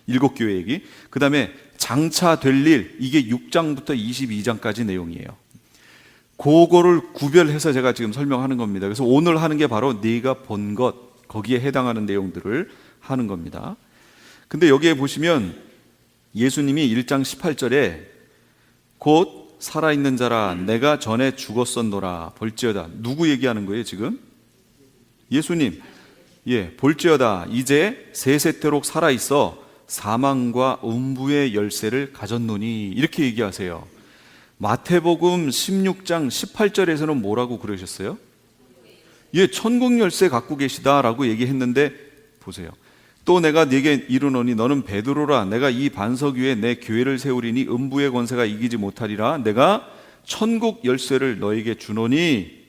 Speaker 1: 7교회 얘기. 그 다음에 장차 될 일, 이게 6장부터 22장까지 내용이에요. 그거를 구별해서 제가 지금 설명하는 겁니다. 그래서 오늘 하는 게 바로 네가 본 것, 거기에 해당하는 내용들을 하는 겁니다. 근데 여기에 보시면 예수님이 1장 18절에 곧 살아있는 자라 내가 전에 죽었었노라 볼지어다. 누구 얘기하는 거예요 지금? 예수님. 예, 볼지어다 이제 세세토록 살아있어 사망과 음부의 열쇠를 가졌노니, 이렇게 얘기하세요. 마태복음 16장 18절에서는 뭐라고 그러셨어요? 예, 천국 열쇠 갖고 계시다라고 얘기했는데, 보세요. 또 내가 네게 이르노니 너는 베드로라. 내가 이 반석 위에 내 교회를 세우리니 음부의 권세가 이기지 못하리라. 내가 천국 열쇠를 너에게 주노니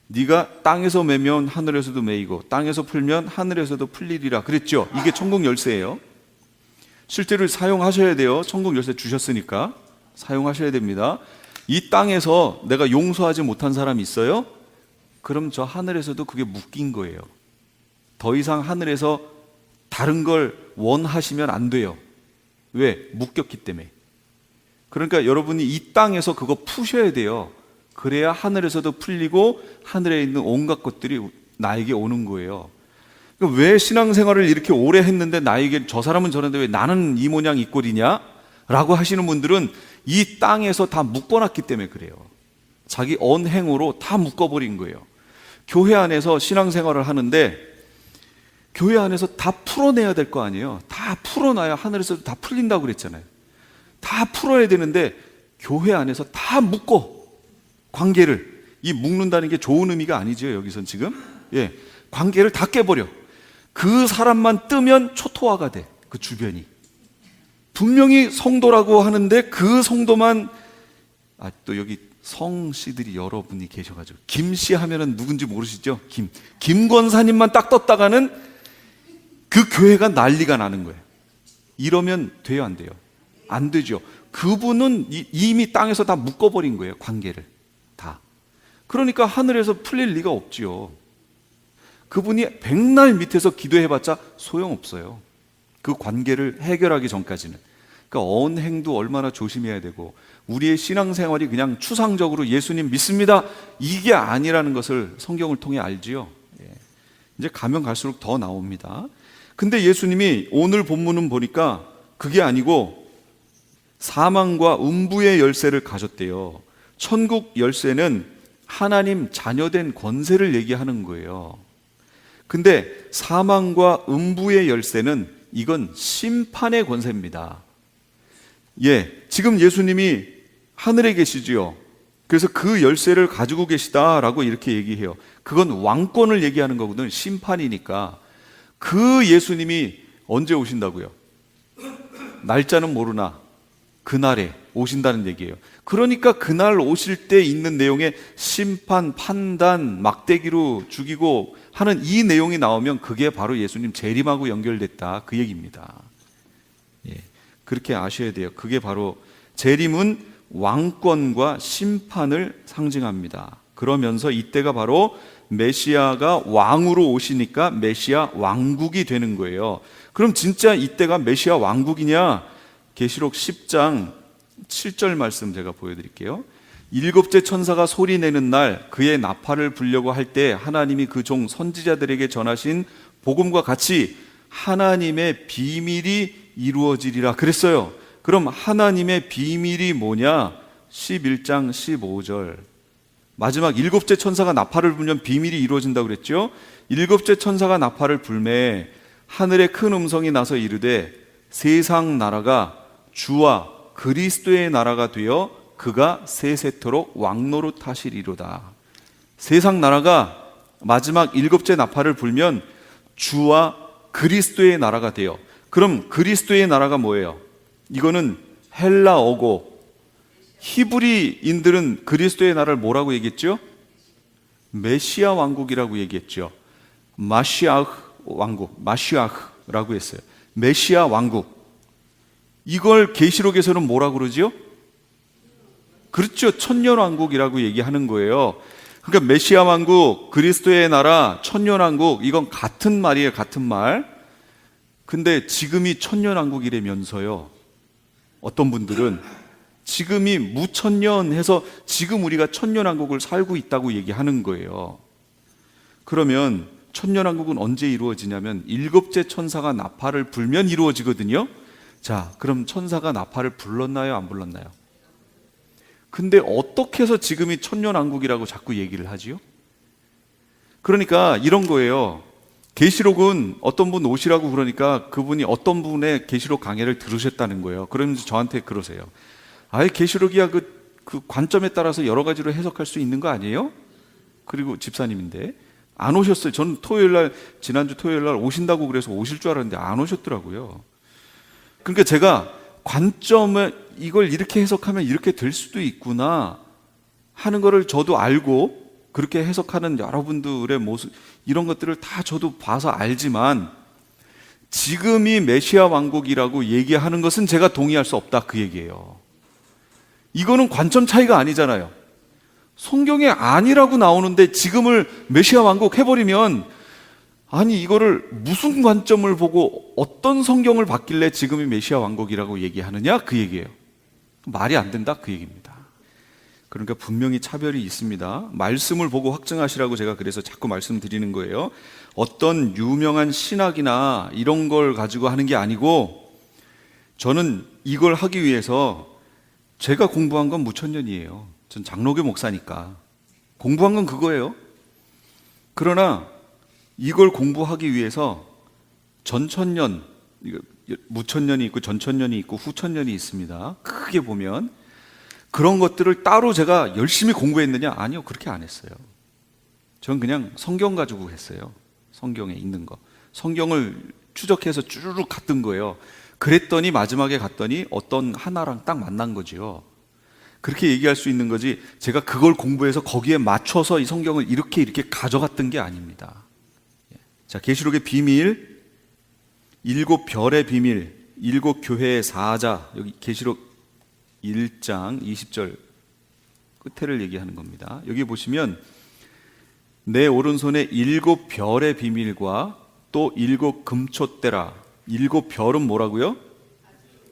Speaker 1: 네가 땅에서 매면 하늘에서도 매이고 땅에서 풀면 하늘에서도 풀리리라 그랬죠. 이게 천국 열쇠예요. 실제로 사용하셔야 돼요. 천국 열쇠 주셨으니까 사용하셔야 됩니다. 이 땅에서 내가 용서하지 못한 사람이 있어요? 그럼 저 하늘에서도 그게 묶인 거예요. 더 이상 하늘에서 다른 걸 원하시면 안 돼요. 왜? 묶였기 때문에. 그러니까 여러분이 이 땅에서 그거 푸셔야 돼요. 그래야 하늘에서도 풀리고 하늘에 있는 온갖 것들이 나에게 오는 거예요. 그러니까 왜 신앙생활을 이렇게 오래 했는데 나에게 저 사람은 저런데 왜 나는 이 모양 이 꼴이냐? 라고 하시는 분들은 이 땅에서 다 묶어놨기 때문에 그래요. 자기 언행으로 다 묶어버린 거예요. 교회 안에서 신앙생활을 하는데 교회 안에서 다 풀어내야 될 거 아니에요. 다 풀어놔야 하늘에서도 다 풀린다고 그랬잖아요. 다 풀어야 되는데 교회 안에서 다 묶어, 관계를. 이 묶는다는 게 좋은 의미가 아니죠. 여기선 지금 예, 관계를 다 깨버려. 그 사람만 뜨면 초토화가 돼. 그 주변이 분명히 성도라고 하는데 그 성도만, 또 여기 성씨들이 여러분이 계셔가지고 김씨 하면은 누군지 모르시죠? 김 권사님만 딱 떴다가는 그 교회가 난리가 나는 거예요. 이러면 돼요, 안 돼요? 안 되죠. 그분은 이미 땅에서 다 묶어버린 거예요, 관계를 다. 그러니까 하늘에서 풀릴 리가 없지요. 그분이 백날 밑에서 기도해봤자 소용없어요. 그 관계를 해결하기 전까지는. 그러니까 언행도 얼마나 조심해야 되고, 우리의 신앙생활이 그냥 추상적으로 예수님 믿습니다 이게 아니라는 것을 성경을 통해 알지요. 이제 가면 갈수록 더 나옵니다. 근데 예수님이 오늘 본문은 보니까 그게 아니고 사망과 음부의 열쇠를 가졌대요. 천국 열쇠는 하나님 자녀된 권세를 얘기하는 거예요. 근데 사망과 음부의 열쇠는 이건 심판의 권세입니다. 예, 지금 예수님이 하늘에 계시지요. 그래서 그 열쇠를 가지고 계시다라고 이렇게 얘기해요. 그건 왕권을 얘기하는 거거든요. 심판이니까. 그 예수님이 언제 오신다고요? 날짜는 모르나 그날에 오신다는 얘기예요. 그러니까 그날 오실 때 있는 내용에 심판, 판단, 막대기로 죽이고 하는 이 내용이 나오면 그게 바로 예수님 재림하고 연결됐다, 그 얘기입니다. 예, 그렇게 아셔야 돼요. 그게 바로 재림은 왕권과 심판을 상징합니다. 그러면서 이때가 바로 메시아가 왕으로 오시니까 메시아 왕국이 되는 거예요. 그럼 진짜 이때가 메시아 왕국이냐? 계시록 10장 7절 말씀 제가 보여드릴게요. 일곱째 천사가 소리내는 날 그의 나팔을 불려고 할 때 하나님이 그 종 선지자들에게 전하신 복음과 같이 하나님의 비밀이 이루어지리라 그랬어요. 그럼 하나님의 비밀이 뭐냐? 11장 15절 마지막 일곱째 천사가 나팔을 불면 비밀이 이루어진다고 그랬죠. 일곱째 천사가 나팔을 불매 하늘에 큰 음성이 나서 이르되 세상 나라가 주와 그리스도의 나라가 되어 그가 세세토록 왕노릇하시리로다. 세상 나라가 마지막 일곱째 나팔을 불면 주와 그리스도의 나라가 돼요. 그럼 그리스도의 나라가 뭐예요? 이거는 헬라어고, 히브리인들은 그리스도의 나라를 뭐라고 얘기했죠? 메시아 왕국이라고 얘기했죠. 마시아흐 왕국, 마시아흐라고 했어요. 메시아 왕국. 이걸 계시록에서는 뭐라고 그러죠? 그렇죠. 천년왕국이라고 얘기하는 거예요. 그러니까 메시아 왕국, 그리스도의 나라, 천년왕국, 이건 같은 말이에요. 같은 말. 근데 지금이 천년왕국이라면서요. 어떤 분들은 지금이 무천년 해서 지금 우리가 천년왕국을 살고 있다고 얘기하는 거예요. 그러면 천년왕국은 언제 이루어지냐면 일곱째 천사가 나팔을 불면 이루어지거든요. 자, 그럼 천사가 나팔을 불렀나요? 안 불렀나요? 근데 어떻게 해서 지금이 천년왕국이라고 자꾸 얘기를 하지요? 그러니까 이런 거예요. 계시록은 어떤 분 오시라고 그러니까 그분이 어떤 분의 계시록 강해를 들으셨다는 거예요. 그러면서 저한테 그러세요. 아예 계시록이야 그 관점에 따라서 여러 가지로 해석할 수 있는 거 아니에요? 그리고 집사님인데 안 오셨어요. 저는 지난주 토요일 날 오신다고 그래서 오실 줄 알았는데 안 오셨더라고요. 그러니까 제가 관점을 이걸 이렇게 해석하면 이렇게 될 수도 있구나 하는 거를 저도 알고 그렇게 해석하는 여러분들의 모습 이런 것들을 다 저도 봐서 알지만 지금이 메시아 왕국이라고 얘기하는 것은 제가 동의할 수 없다 그 얘기예요. 이거는 관점 차이가 아니잖아요. 성경에 아니라고 나오는데 지금을 메시아 왕국 해버리면 아니 이거를 무슨 관점을 보고 어떤 성경을 봤길래 지금이 메시아 왕국이라고 얘기하느냐 그 얘기예요. 말이 안 된다 그 얘기입니다. 그러니까 분명히 차별이 있습니다. 말씀을 보고 확증하시라고 제가 그래서 자꾸 말씀드리는 거예요. 어떤 유명한 신학이나 이런 걸 가지고 하는 게 아니고 저는 이걸 하기 위해서 제가 공부한 건 무천년이에요. 전 장로교 목사니까 공부한 건 그거예요. 그러나 이걸 공부하기 위해서 전천년, 무천년이 있고 전천년이 있고 후천년이 있습니다. 크게 보면 그런 것들을 따로 제가 열심히 공부했느냐? 아니요, 그렇게 안 했어요. 전 그냥 성경 가지고 했어요. 성경에 있는 거. 성경을 추적해서 쭈르륵 갔던 거예요. 그랬더니 마지막에 갔더니 어떤 하나랑 딱 만난 거죠. 그렇게 얘기할 수 있는 거지 제가 그걸 공부해서 거기에 맞춰서 이 성경을 이렇게 가져갔던 게 아닙니다. 자, 계시록의 비밀, 일곱 별의 비밀, 일곱 교회의 사자, 여기 계시록 1장 20절 끝에를 얘기하는 겁니다. 여기 보시면 내 오른손에 일곱 별의 비밀과 또 일곱 금촛대라. 일곱 별은 뭐라고요?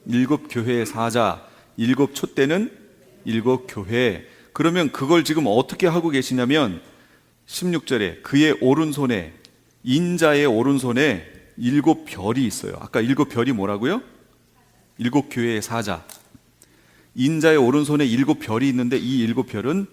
Speaker 1: 일곱 교회의 사자, 일곱 촛대는 일곱 교회. 그러면 그걸 지금 어떻게 하고 계시냐면 16절에 그의 오른손에 인자의 오른손에 일곱 별이 있어요. 아까 일곱 별이 뭐라고요? 일곱 교회의 사자. 인자의 오른손에 일곱 별이 있는데 이 일곱 별은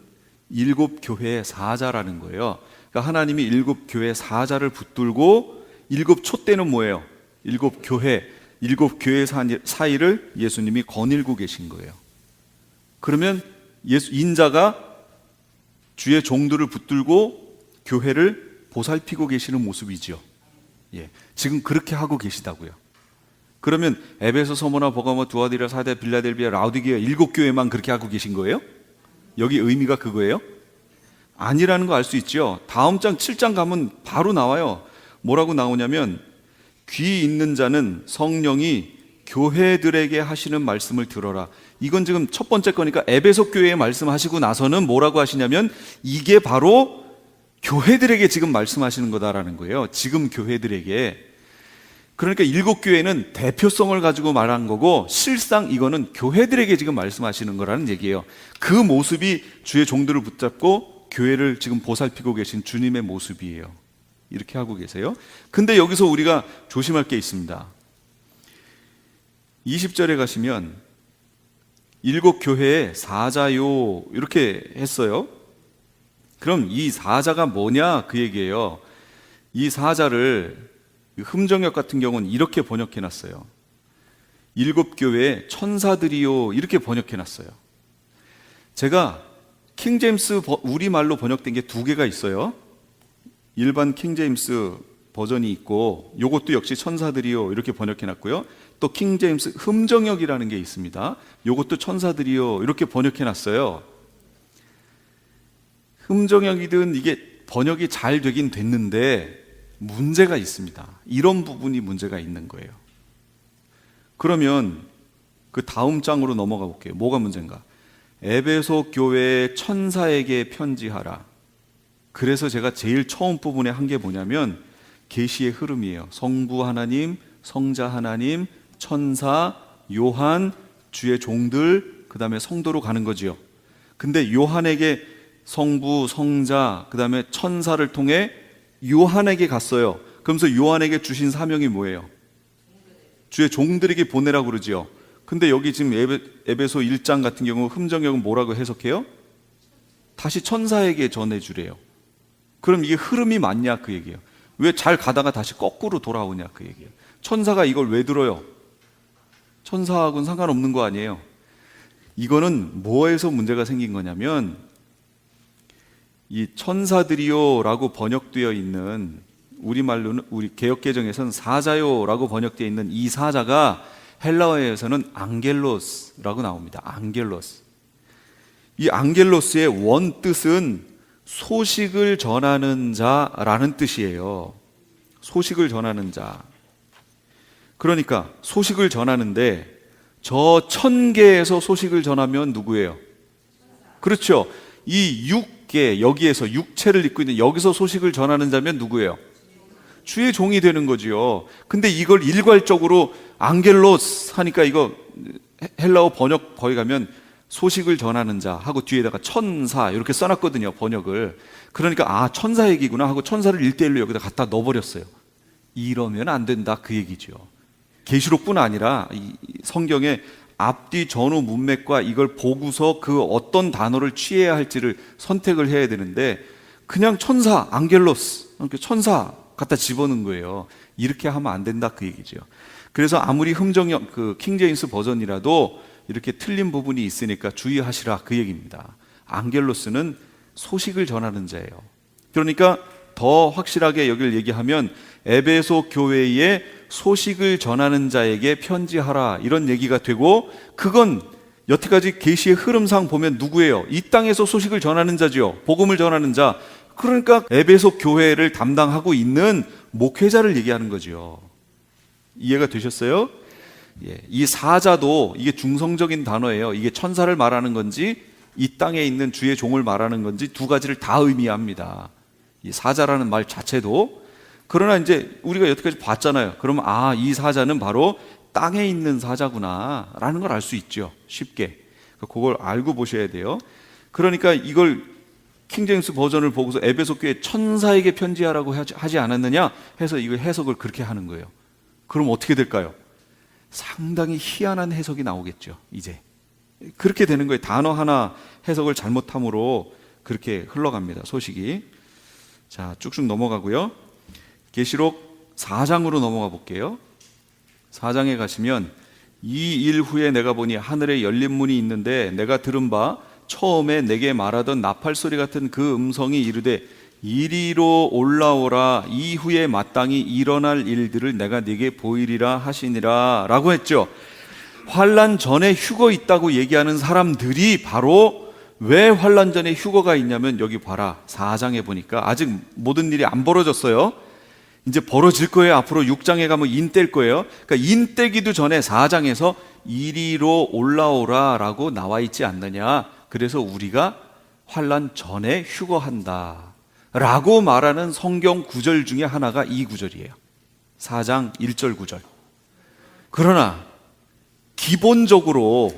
Speaker 1: 일곱 교회의 사자라는 거예요. 그러니까 하나님이 일곱 교회의 사자를 붙들고 일곱 촛대는 뭐예요? 일곱 교회 사이를 예수님이 거닐고 계신 거예요. 그러면 인자가 주의 종들을 붙들고 교회를 보살피고 계시는 모습이죠. 예, 지금 그렇게 하고 계시다고요. 그러면 에베소, 서머나, 버가모, 두아디라, 사데, 빌라델비아, 라우디게아 일곱 교회만 그렇게 하고 계신 거예요? 여기 의미가 그거예요? 아니라는 거 알 수 있죠. 다음 장 7장 가면 바로 나와요. 뭐라고 나오냐면 귀 있는 자는 성령이 교회들에게 하시는 말씀을 들어라. 이건 지금 첫 번째 거니까 에베소 교회에 말씀하시고 나서는 뭐라고 하시냐면 이게 바로 교회들에게 지금 말씀하시는 거다라는 거예요. 지금 교회들에게. 그러니까 일곱 교회는 대표성을 가지고 말한 거고 실상 이거는 교회들에게 지금 말씀하시는 거라는 얘기예요. 그 모습이 주의 종들을 붙잡고 교회를 지금 보살피고 계신 주님의 모습이에요. 이렇게 하고 계세요. 근데 여기서 우리가 조심할 게 있습니다. 20절에 가시면 일곱 교회의 사자요 이렇게 했어요. 그럼 이 사자가 뭐냐 그 얘기예요. 이 사자를 흠정역 같은 경우는 이렇게 번역해 놨어요. 7교회의 천사들이요 이렇게 번역해 놨어요. 제가 킹제임스 우리말로 번역된 게 2개가 있어요. 일반 킹제임스 버전이 있고 요것도 역시 천사들이요 이렇게 번역해 놨고요. 또 킹제임스 흠정역이라는 게 있습니다. 요것도 천사들이요 이렇게 번역해 놨어요. 흠정역이든 이게 번역이 잘 되긴 됐는데 문제가 있습니다. 이런 부분이 문제가 있는 거예요. 그러면 그 다음 장으로 넘어가 볼게요. 뭐가 문제인가? 에베소 교회의 천사에게 편지하라. 그래서 제가 제일 처음 부분에 한 게 뭐냐면 계시의 흐름이에요. 성부 하나님, 성자 하나님, 천사, 요한, 주의 종들, 그 다음에 성도로 가는 거지요. 근데 요한에게 성부, 성자, 그 다음에 천사를 통해 요한에게 갔어요. 그러면서 요한에게 주신 사명이 뭐예요? 주의 종들에게 보내라고 그러지요. 근데 여기 지금 에베소 1장 같은 경우 흠정역은 뭐라고 해석해요? 다시 천사에게 전해주래요. 그럼 이게 흐름이 맞냐 그 얘기예요. 왜 잘 가다가 다시 거꾸로 돌아오냐 그 얘기예요. 천사가 이걸 왜 들어요? 천사하고는 상관없는 거 아니에요. 이거는 뭐에서 문제가 생긴 거냐면 이 천사들이요 라고 번역되어 있는 우리말로는 우리 개역개정에서는 사자요라고 번역되어 있는 이 사자가 헬라어에서는 앙겔로스라고 나옵니다. 앙겔로스. 이 앙겔로스의 원 뜻은 소식을 전하는 자라는 뜻이에요. 소식을 전하는 자. 그러니까 소식을 전하는데 저 1000개에서 소식을 전하면 누구예요? 그렇죠. 이 6개 여기에서 육체를 입고 있는 여기서 소식을 전하는 자면 누구예요? 주의 종이 되는 거지요. 근데 이걸 일괄적으로 앙겔로스 하니까 이거 헬라어 번역 거기 가면 소식을 전하는 자 하고 뒤에다가 천사 이렇게 써놨거든요. 번역을. 그러니까 아 천사 얘기구나 하고 천사를 1:1로 여기다 갖다 넣어버렸어요. 이러면 안 된다 그 얘기죠. 계시록뿐 아니라 이 성경에 앞뒤 전후 문맥과 이걸 보고서 그 어떤 단어를 취해야 할지를 선택을 해야 되는데 그냥 천사, 앙겔로스, 천사 갖다 집어넣은 거예요. 이렇게 하면 안 된다 그 얘기죠. 그래서 아무리 흠정역 그 킹제임스 버전이라도 이렇게 틀린 부분이 있으니까 주의하시라 그 얘기입니다. 앙겔로스는 소식을 전하는 자예요. 그러니까 더 확실하게 여기를 얘기하면 에베소 교회에 소식을 전하는 자에게 편지하라 이런 얘기가 되고 그건 여태까지 계시의 흐름상 보면 누구예요? 이 땅에서 소식을 전하는 자지요. 복음을 전하는 자. 그러니까 에베소 교회를 담당하고 있는 목회자를 얘기하는 거지요. 이해가 되셨어요? 예, 이 사자도 이게 중성적인 단어예요. 이게 천사를 말하는 건지 이 땅에 있는 주의 종을 말하는 건지 두 가지를 다 의미합니다. 이 사자라는 말 자체도. 그러나 이제 우리가 여태까지 봤잖아요. 그러면 아, 이 사자는 바로 땅에 있는 사자구나 라는 걸 알 수 있죠. 쉽게. 그걸 알고 보셔야 돼요. 그러니까 이걸 킹제임스 버전을 보고서 에베소 교회 천사에게 편지하라고 하지 않았느냐 해서 이거 해석을 그렇게 하는 거예요. 그럼 어떻게 될까요? 상당히 희한한 해석이 나오겠죠. 이제 그렇게 되는 거예요. 단어 하나 해석을 잘못함으로 그렇게 흘러갑니다. 소식이. 자, 쭉쭉 넘어가고요. 계시록 4장으로 넘어가 볼게요. 4장에 가시면 이 일 후에 내가 보니 하늘에 열린 문이 있는데 내가 들은 바 처음에 내게 말하던 나팔 소리 같은 그 음성이 이르되 이리로 올라오라 이후에 마땅히 일어날 일들을 내가 네게 보이리라 하시니라 라고 했죠. 환난 전에 휴거 있다고 얘기하는 사람들이 바로 왜 환난 전에 휴거가 있냐면 여기 봐라 4장에 보니까 아직 모든 일이 안 벌어졌어요. 이제 벌어질 거예요. 앞으로 6장에 가면 인뗄 거예요. 그러니까 인떼기도 전에 4장에서 이리로 올라오라 라고 나와 있지 않느냐. 그래서 우리가 환난 전에 휴거한다 라고 말하는 성경 구절 중에 하나가 이 구절이에요. 4장 1절 9절. 그러나 기본적으로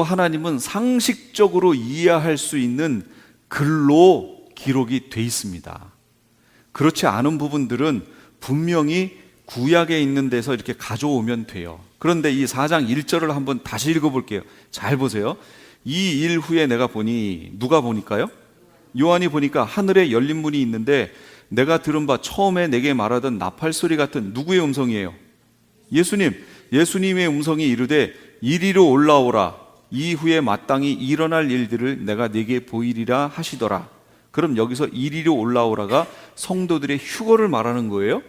Speaker 1: 하나님은 상식적으로 이해할 수 있는 글로 기록이 돼 있습니다. 그렇지 않은 부분들은 분명히 구약에 있는 데서 이렇게 가져오면 돼요. 그런데 이 4장 1절을 한번 다시 읽어볼게요. 잘 보세요. 이 일 후에 내가 보니 누가 보니까요? 요한이 보니까 하늘에 열린 문이 있는데 내가 들은 바 처음에 내게 말하던 나팔 소리 같은 누구의 음성이에요? 예수님의 음성이 이르되 이리로 올라오라. 이후에 마땅히 일어날 일들을 내가 네게 보이리라 하시더라. 그럼 여기서 이리로 올라오라가 성도들의 휴거를 말하는 거예요?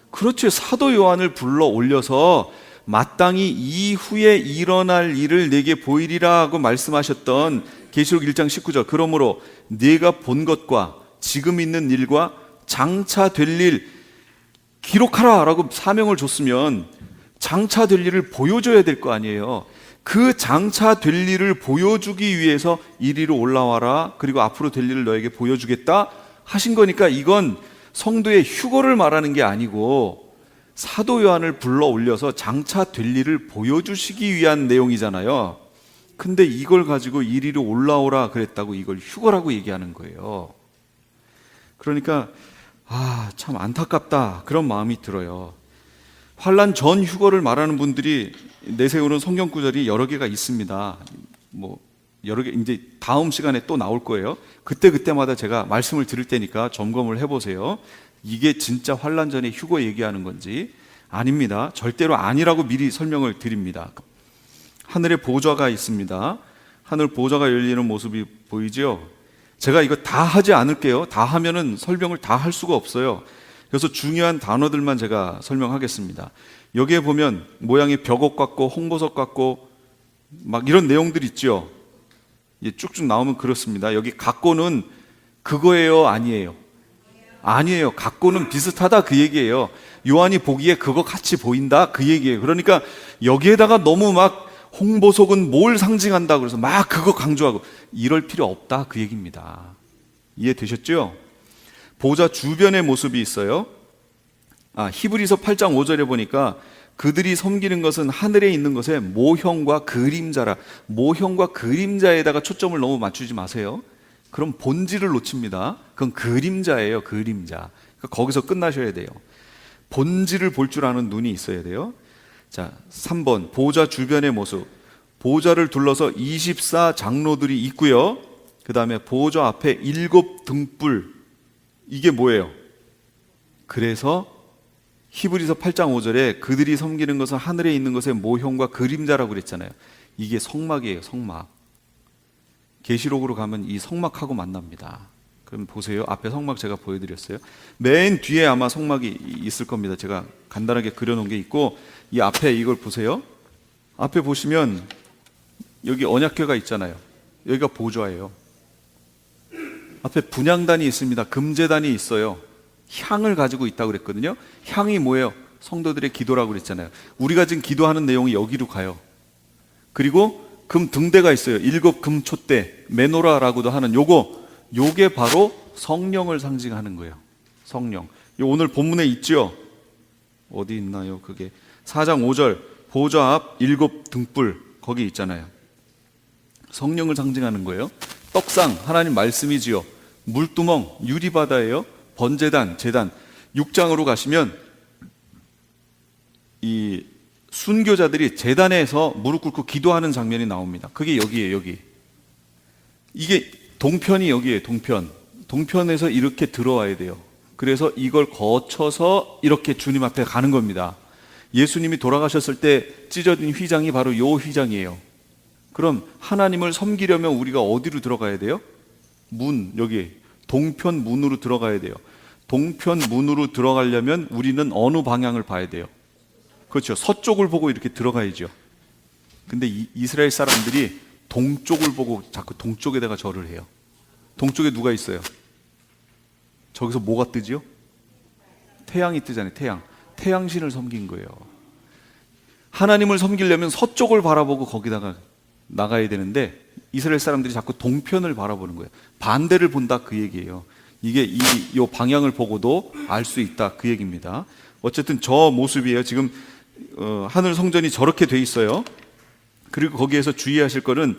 Speaker 1: 그렇죠. 사도 요한을 불러 올려서 마땅히 이후에 일어날 일을 내게 보이리라 하고 말씀하셨던 계시록 1장 19절. 그러므로 네가 본 것과 지금 있는 일과 장차 될 일 기록하라 라고 사명을 줬으면 장차 될 일을 보여줘야 될 거 아니에요. 그 장차 될 일을 보여주기 위해서 이리로 올라와라, 그리고 앞으로 될 일을 너에게 보여주겠다 하신 거니까 이건 성도의 휴거를 말하는 게 아니고 사도 요한을 불러 올려서 장차 될 일을 보여주시기 위한 내용이잖아요. 근데 이걸 가지고 이리로 올라오라 그랬다고 이걸 휴거라고 얘기하는 거예요. 그러니까 참 안타깝다 그런 마음이 들어요. 환난 전 휴거를 말하는 분들이 내세우는 성경 구절이 여러 개가 있습니다. 여러 개 이제 다음 시간에 또 나올 거예요. 그때마다 제가 말씀을 드릴 테니까 점검을 해보세요. 이게 진짜 환난 전에 휴거 얘기하는 건지 아닙니다. 절대로 아니라고 미리 설명을 드립니다. 하늘에 보좌가 있습니다. 하늘 보좌가 열리는 모습이 보이죠? 제가 이거 다 하지 않을게요. 다 하면은 설명을 다 할 수가 없어요. 그래서 중요한 단어들만 제가 설명하겠습니다. 여기에 보면 모양이 벽옥 같고 홍보석 같고 막 이런 내용들 있죠. 쭉쭉 나오면 그렇습니다. 여기 같고는 그거예요, 아니에요? 아니에요. 같고는 비슷하다 그 얘기예요. 요한이 보기에 그거 같이 보인다 그 얘기예요. 그러니까 여기에다가 너무 막 홍보석은 뭘 상징한다 그래서 막 그거 강조하고 이럴 필요 없다 그 얘기입니다. 이해되셨죠? 보좌 주변의 모습이 있어요. 히브리서 8장 5절에 보니까 그들이 섬기는 것은 하늘에 있는 것의 모형과 그림자라. 모형과 그림자에다가 초점을 너무 맞추지 마세요. 그럼 본질을 놓칩니다. 그건 그림자예요, 그림자. 그러니까 거기서 끝나셔야 돼요. 본질을 볼 줄 아는 눈이 있어야 돼요. 자, 3번 보좌 주변의 모습. 보좌를 둘러서 24 장로들이 있고요. 그 다음에 보좌 앞에 7 등불. 이게 뭐예요? 그래서 히브리서 8장 5절에 그들이 섬기는 것은 하늘에 있는 것의 모형과 그림자라고 그랬잖아요. 이게 성막이에요, 성막. 계시록으로 가면 이 성막하고 만납니다. 그럼 보세요. 앞에 성막 제가 보여드렸어요. 맨 뒤에 아마 성막이 있을 겁니다. 제가 간단하게 그려놓은 게 있고 이 앞에 이걸 보세요. 앞에 보시면 여기 언약궤가 있잖아요. 여기가 보좌예요. 앞에 분향단이 있습니다. 금제단이 있어요. 향을 가지고 있다고 그랬거든요. 향이 뭐예요? 성도들의 기도라고 그랬잖아요. 우리가 지금 기도하는 내용이 여기로 가요. 그리고 금 등대가 있어요. 7 금촛대, 메노라라고도 하는 요게 바로 성령을 상징하는 거예요. 성령. 오늘 본문에 있죠? 어디 있나요? 그게 4장 5절 보좌 앞 7 등불 거기 있잖아요. 성령을 상징하는 거예요. 떡상 하나님 말씀이지요. 물두멍 유리바다예요. 번제단 제단. 6장으로 가시면 이 순교자들이 제단에서 무릎 꿇고 기도하는 장면이 나옵니다. 그게 여기예요. 여기. 이게 동편이 여기에요. 동편에서 이렇게 들어와야 돼요. 그래서 이걸 거쳐서 이렇게 주님 앞에 가는 겁니다. 예수님이 돌아가셨을 때 찢어진 휘장이 바로 요 휘장이에요. 그럼 하나님을 섬기려면 우리가 어디로 들어가야 돼요? 문, 여기 동편 문으로 들어가야 돼요. 동편 문으로 들어가려면 우리는 어느 방향을 봐야 돼요? 그렇죠. 서쪽을 보고 이렇게 들어가야죠. 근데 이스라엘 사람들이 동쪽을 보고 자꾸 동쪽에다가 절을 해요. 동쪽에 누가 있어요? 저기서 뭐가 뜨지요? 태양이 뜨잖아요. 태양신을 섬긴 거예요. 하나님을 섬기려면 서쪽을 바라보고 거기다가 나가야 되는데 이스라엘 사람들이 자꾸 동편을 바라보는 거예요. 반대를 본다 그 얘기예요. 이게 이 방향을 보고도 알 수 있다 그 얘기입니다. 어쨌든 저 모습이에요. 지금 하늘 성전이 저렇게 돼 있어요. 그리고 거기에서 주의하실 거는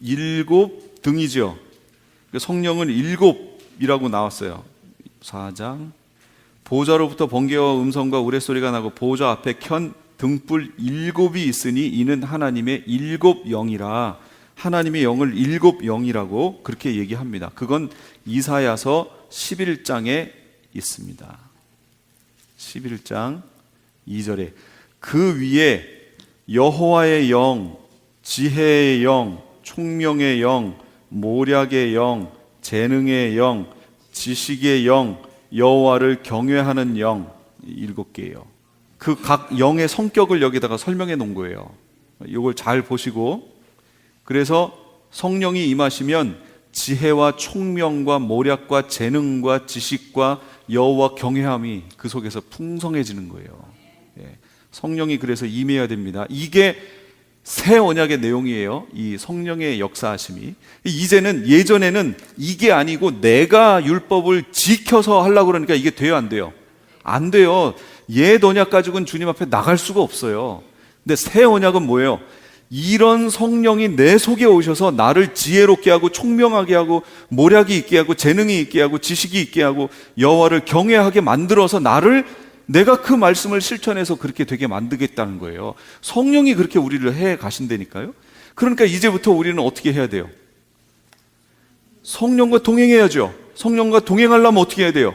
Speaker 1: 7 등이죠. 성령은 7이라고 나왔어요. 4장 보좌로부터 번개와 음성과 우레소리가 나고 보좌 앞에 켠 등불 7이 있으니 이는 하나님의 7 영이라. 하나님의 영을 일곱 영이라고 그렇게 얘기합니다. 그건 이사야서 11장에 있습니다. 11장 2절에 그 위에 여호와의 영, 지혜의 영, 총명의 영, 모략의 영, 재능의 영, 지식의 영, 여호와를 경외하는 영, 일곱 개예요. 그 각 영의 성격을 여기다가 설명해 놓은 거예요. 이걸 잘 보시고, 그래서 성령이 임하시면 지혜와 총명과 모략과 재능과 지식과 여호와 경외함이 그 속에서 풍성해지는 거예요. 성령이 그래서 임해야 됩니다. 이게 새 언약의 내용이에요. 이 성령의 역사하심이. 이제는, 예전에는 이게 아니고 내가 율법을 지켜서 하려고 그러니까 이게 돼요, 안 돼요? 안 돼요. 옛 언약 가지고는 주님 앞에 나갈 수가 없어요. 근데 새 언약은 뭐예요? 이런 성령이 내 속에 오셔서 나를 지혜롭게 하고 총명하게 하고 모략이 있게 하고 재능이 있게 하고 지식이 있게 하고 여호와를 경외하게 만들어서 나를, 내가 그 말씀을 실천해서 그렇게 되게 만들겠다는 거예요. 성령이 그렇게 우리를 해 가신다니까요. 그러니까 이제부터 우리는 어떻게 해야 돼요? 성령과 동행해야죠. 성령과 동행하려면 어떻게 해야 돼요?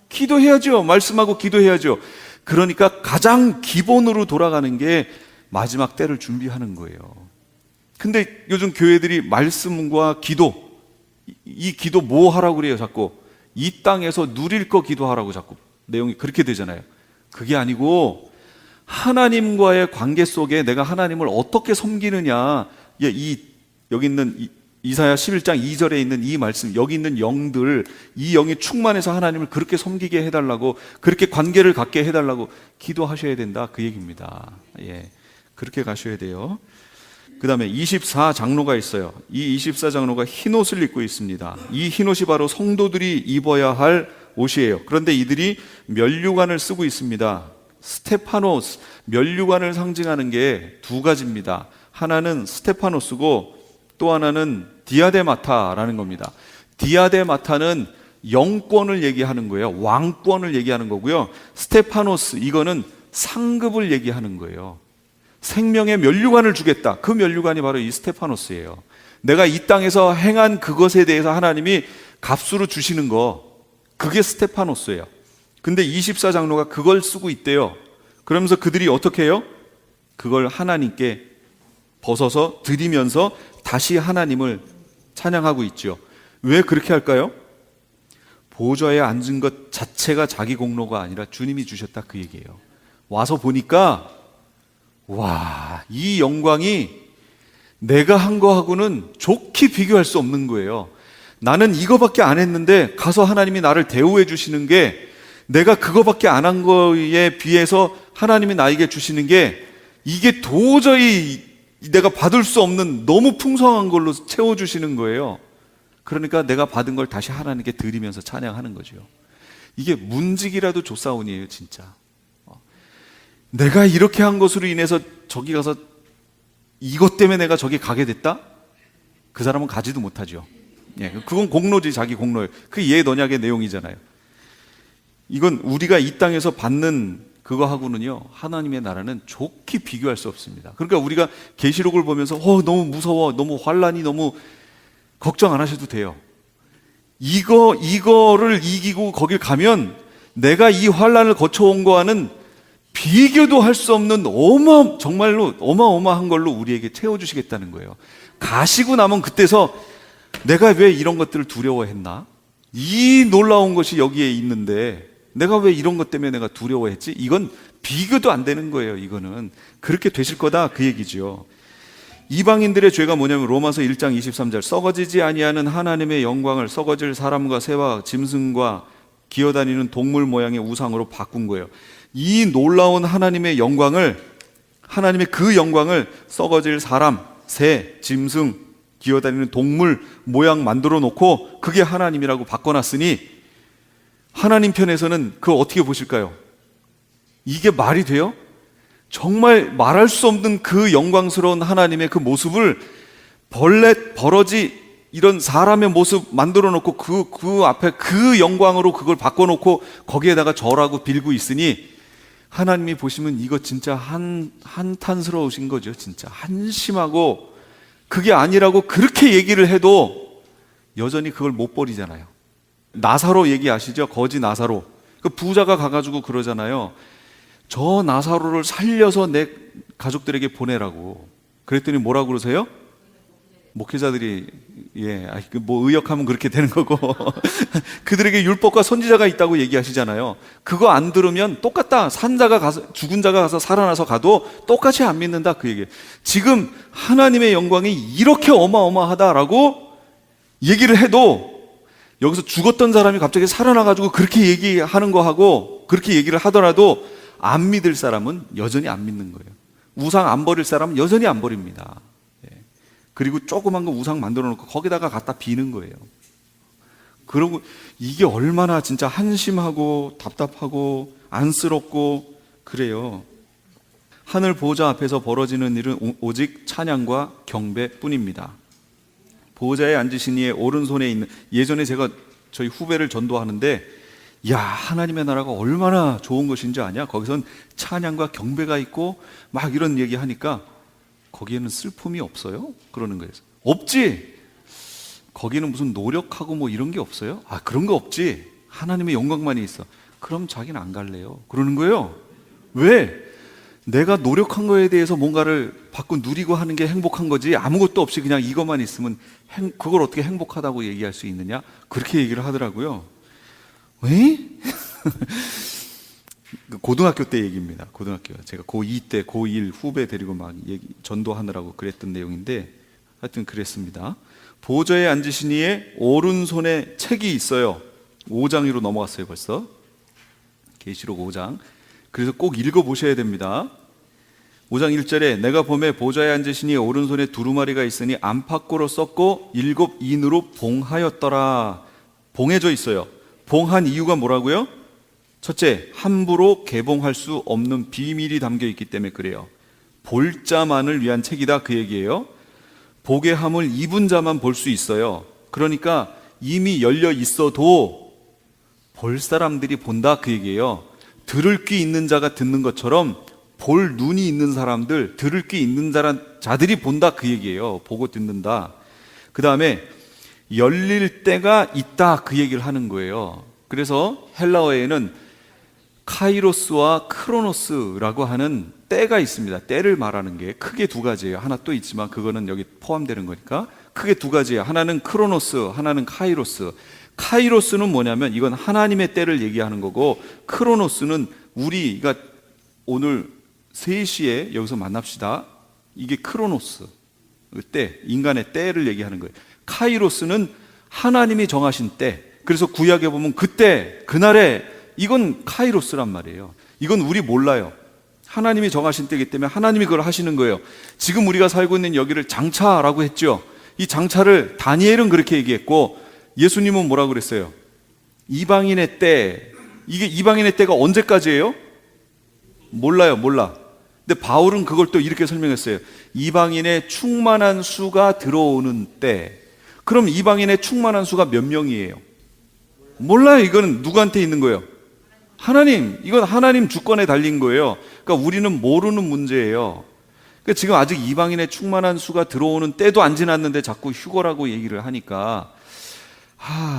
Speaker 1: 기도해야죠. 말씀하고 기도해야죠. 그러니까 가장 기본으로 돌아가는 게 마지막 때를 준비하는 거예요. 근데 요즘 교회들이 말씀과 기도, 이 기도 뭐 하라고 그래요? 자꾸 이 땅에서 누릴 거 기도하라고 자꾸 내용이 그렇게 되잖아요. 그게 아니고 하나님과의 관계 속에 내가 하나님을 어떻게 섬기느냐, 여기 있는 이사야 11장 2절에 있는 이 말씀, 여기 있는 영들, 이 영이 충만해서 하나님을 그렇게 섬기게 해달라고, 그렇게 관계를 갖게 해달라고 기도하셔야 된다, 그 얘기입니다. 그렇게 가셔야 돼요. 그 다음에 24장로가 있어요. 이 24장로가 흰옷을 입고 있습니다. 이 흰옷이 바로 성도들이 입어야 할 옷이에요. 그런데 이들이 면류관을 쓰고 있습니다. 스테파노스, 면류관을 상징하는 게 두 가지입니다. 하나는 스테파노스고 또 하나는 디아데마타라는 겁니다. 디아데마타는 영권을 얘기하는 거예요. 왕권을 얘기하는 거고요. 스테파노스, 이거는 상급을 얘기하는 거예요. 생명의 면류관을 주겠다. 그 면류관이 바로 이 스테파노스예요. 내가 이 땅에서 행한 그것에 대해서 하나님이 값으로 주시는 거, 그게 스테파노스예요. 근데 24장로가 그걸 쓰고 있대요. 그러면서 그들이 어떻게 해요? 그걸 하나님께 벗어서 드리면서 다시 하나님을 찬양하고 있죠. 왜 그렇게 할까요? 보좌에 앉은 것 자체가 자기 공로가 아니라 주님이 주셨다, 그 얘기예요. 와서 보니까 와, 이 영광이 내가 한 거하고는 좋게 비교할 수 없는 거예요. 나는 이거밖에 안 했는데 가서 하나님이 나를 대우해 주시는 게, 내가 그거밖에 안 한 거에 비해서 하나님이 나에게 주시는 게, 이게 도저히 내가 받을 수 없는 너무 풍성한 걸로 채워주시는 거예요. 그러니까 내가 받은 걸 다시 하나님께 드리면서 찬양하는 거죠. 이게 문지기라도 조사온이에요, 진짜. 내가 이렇게 한 것으로 인해서 저기 가서 이것 때문에 내가 저기 가게 됐다? 그 사람은 가지도 못하죠. 그건 공로지, 자기 공로예요. 그게 옛 언약의 내용이잖아요. 이건 우리가 이 땅에서 받는 그거하고는요, 하나님의 나라는 좋게 비교할 수 없습니다. 그러니까 우리가 계시록을 보면서 너무 무서워, 너무 환란이, 너무 걱정 안 하셔도 돼요. 이거를 이기고 거길 가면 내가 이 환란을 거쳐온 거와는 비교도 할 수 없는 정말로 어마어마한 걸로 우리에게 채워주시겠다는 거예요. 가시고 나면 그때서 내가 왜 이런 것들을 두려워했나? 이 놀라운 것이 여기에 있는데 내가 왜 이런 것 때문에 내가 두려워했지? 이건 비교도 안 되는 거예요. 이거는 그렇게 되실 거다, 그 얘기죠. 이방인들의 죄가 뭐냐면 로마서 1장 23절, 썩어지지 아니하는 하나님의 영광을 썩어질 사람과 새와 짐승과 기어다니는 동물 모양의 우상으로 바꾼 거예요. 이 놀라운 하나님의 영광을, 하나님의 그 영광을 썩어질 사람, 새, 짐승, 기어다니는 동물 모양 만들어 놓고 그게 하나님이라고 바꿔놨으니 하나님 편에서는 그거 어떻게 보실까요? 이게 말이 돼요? 정말 말할 수 없는 그 영광스러운 하나님의 그 모습을 버러지 이런 사람의 모습 만들어 놓고 그 앞에 그 영광으로 그걸 바꿔놓고 거기에다가 절하고 빌고 있으니 하나님이 보시면 이거 진짜 한탄스러우신 거죠. 진짜 한심하고 그게 아니라고 그렇게 얘기를 해도 여전히 그걸 못 버리잖아요. 나사로 얘기하시죠? 거지 나사로. 그 부자가 가가지고 그러잖아요. 저 나사로를 살려서 내 가족들에게 보내라고. 그랬더니 뭐라고 그러세요? 목회자들이 뭐 의역하면 그렇게 되는 거고 그들에게 율법과 선지자가 있다고 얘기하시잖아요. 그거 안 들으면 똑같다. 죽은 자가 가서 살아나서 가도 똑같이 안 믿는다, 그 얘기. 지금 하나님의 영광이 이렇게 어마어마하다라고 얘기를 해도 여기서 죽었던 사람이 갑자기 살아나가지고 그렇게 얘기하는 거하고 그렇게 얘기를 하더라도 안 믿을 사람은 여전히 안 믿는 거예요. 우상 안 버릴 사람은 여전히 안 버립니다. 그리고 조그만 거 우상 만들어 놓고 거기다가 갖다 비는 거예요. 그러고 이게 얼마나 진짜 한심하고 답답하고 안쓰럽고 그래요. 하늘 보호자 앞에서 벌어지는 일은 오직 찬양과 경배뿐입니다. 보호자에 앉으신 이의 오른손에 있는, 예전에 제가 저희 후배를 전도하는데 야, 하나님의 나라가 얼마나 좋은 것인지 아냐? 거기선 찬양과 경배가 있고 막 이런 얘기 하니까 거기에는 슬픔이 없어요? 그러는 거예요. 없지. 거기는 무슨 노력하고 뭐 이런 게 없어요? 아, 그런 거 없지. 하나님의 영광만이 있어. 그럼 자기는 안 갈래요. 그러는 거예요. 왜? 내가 노력한 거에 대해서 뭔가를 받고 누리고 하는 게 행복한 거지, 아무것도 없이 그냥 이것만 있으면 그걸 어떻게 행복하다고 얘기할 수 있느냐? 그렇게 얘기를 하더라고요. 왜? 고등학교 때 얘기입니다. 고등학교. 제가 고2 때 고1 후배 데리고 막 전도하느라고 그랬던 내용인데 하여튼 그랬습니다. 보좌에 앉으신 이의 오른손에 책이 있어요. 5장으로 넘어갔어요 벌써. 계시록 5장. 그래서 꼭 읽어보셔야 됩니다. 5장 1절에 내가 보매 보좌에 앉으신 이의 오른손에 두루마리가 있으니 안팎으로 썼고 7 인으로 봉하였더라. 봉해져 있어요. 봉한 이유가 뭐라고요? 첫째, 함부로 개봉할 수 없는 비밀이 담겨 있기 때문에 그래요. 볼 자만을 위한 책이다, 그 얘기예요. 보게 함을 입은 자만 볼 수 있어요. 그러니까 이미 열려 있어도 볼 사람들이 본다, 그 얘기예요. 들을 귀 있는 자가 듣는 것처럼 볼 눈이 있는 사람들, 들을 귀 있는 자들이 본다, 그 얘기예요. 보고 듣는다. 그 다음에 열릴 때가 있다, 그 얘기를 하는 거예요. 그래서 헬라어에는 카이로스와 크로노스라고 하는 때가 있습니다. 때를 말하는 게 크게 두 가지예요. 하나 또 있지만 그거는 여기 포함되는 거니까 크게 두 가지예요. 하나는 크로노스, 하나는 카이로스. 카이로스는 뭐냐면 이건 하나님의 때를 얘기하는 거고, 크로노스는 우리가 오늘 3시에 여기서 만납시다. 이게 크로노스, 때, 인간의 때를 얘기하는 거예요. 카이로스는 하나님이 정하신 때. 그래서 구약에 보면 그때, 그날에, 이건 카이로스란 말이에요. 이건 우리 몰라요. 하나님이 정하신 때이기 때문에 하나님이 그걸 하시는 거예요. 지금 우리가 살고 있는 여기를 장차라고 했죠. 이 장차를 다니엘은 그렇게 얘기했고 예수님은 뭐라고 그랬어요? 이방인의 때. 이게 이방인의 때가 언제까지예요? 몰라요. 몰라. 근데 바울은 그걸 또 이렇게 설명했어요. 이방인의 충만한 수가 들어오는 때. 그럼 이방인의 충만한 수가 몇 명이에요? 몰라요. 이거는 누구한테 있는 거예요? 하나님. 이건 하나님 주권에 달린 거예요. 그러니까 우리는 모르는 문제예요. 그러니까 지금 아직 이방인의 충만한 수가 들어오는 때도 안 지났는데 자꾸 휴거라고 얘기를 하니까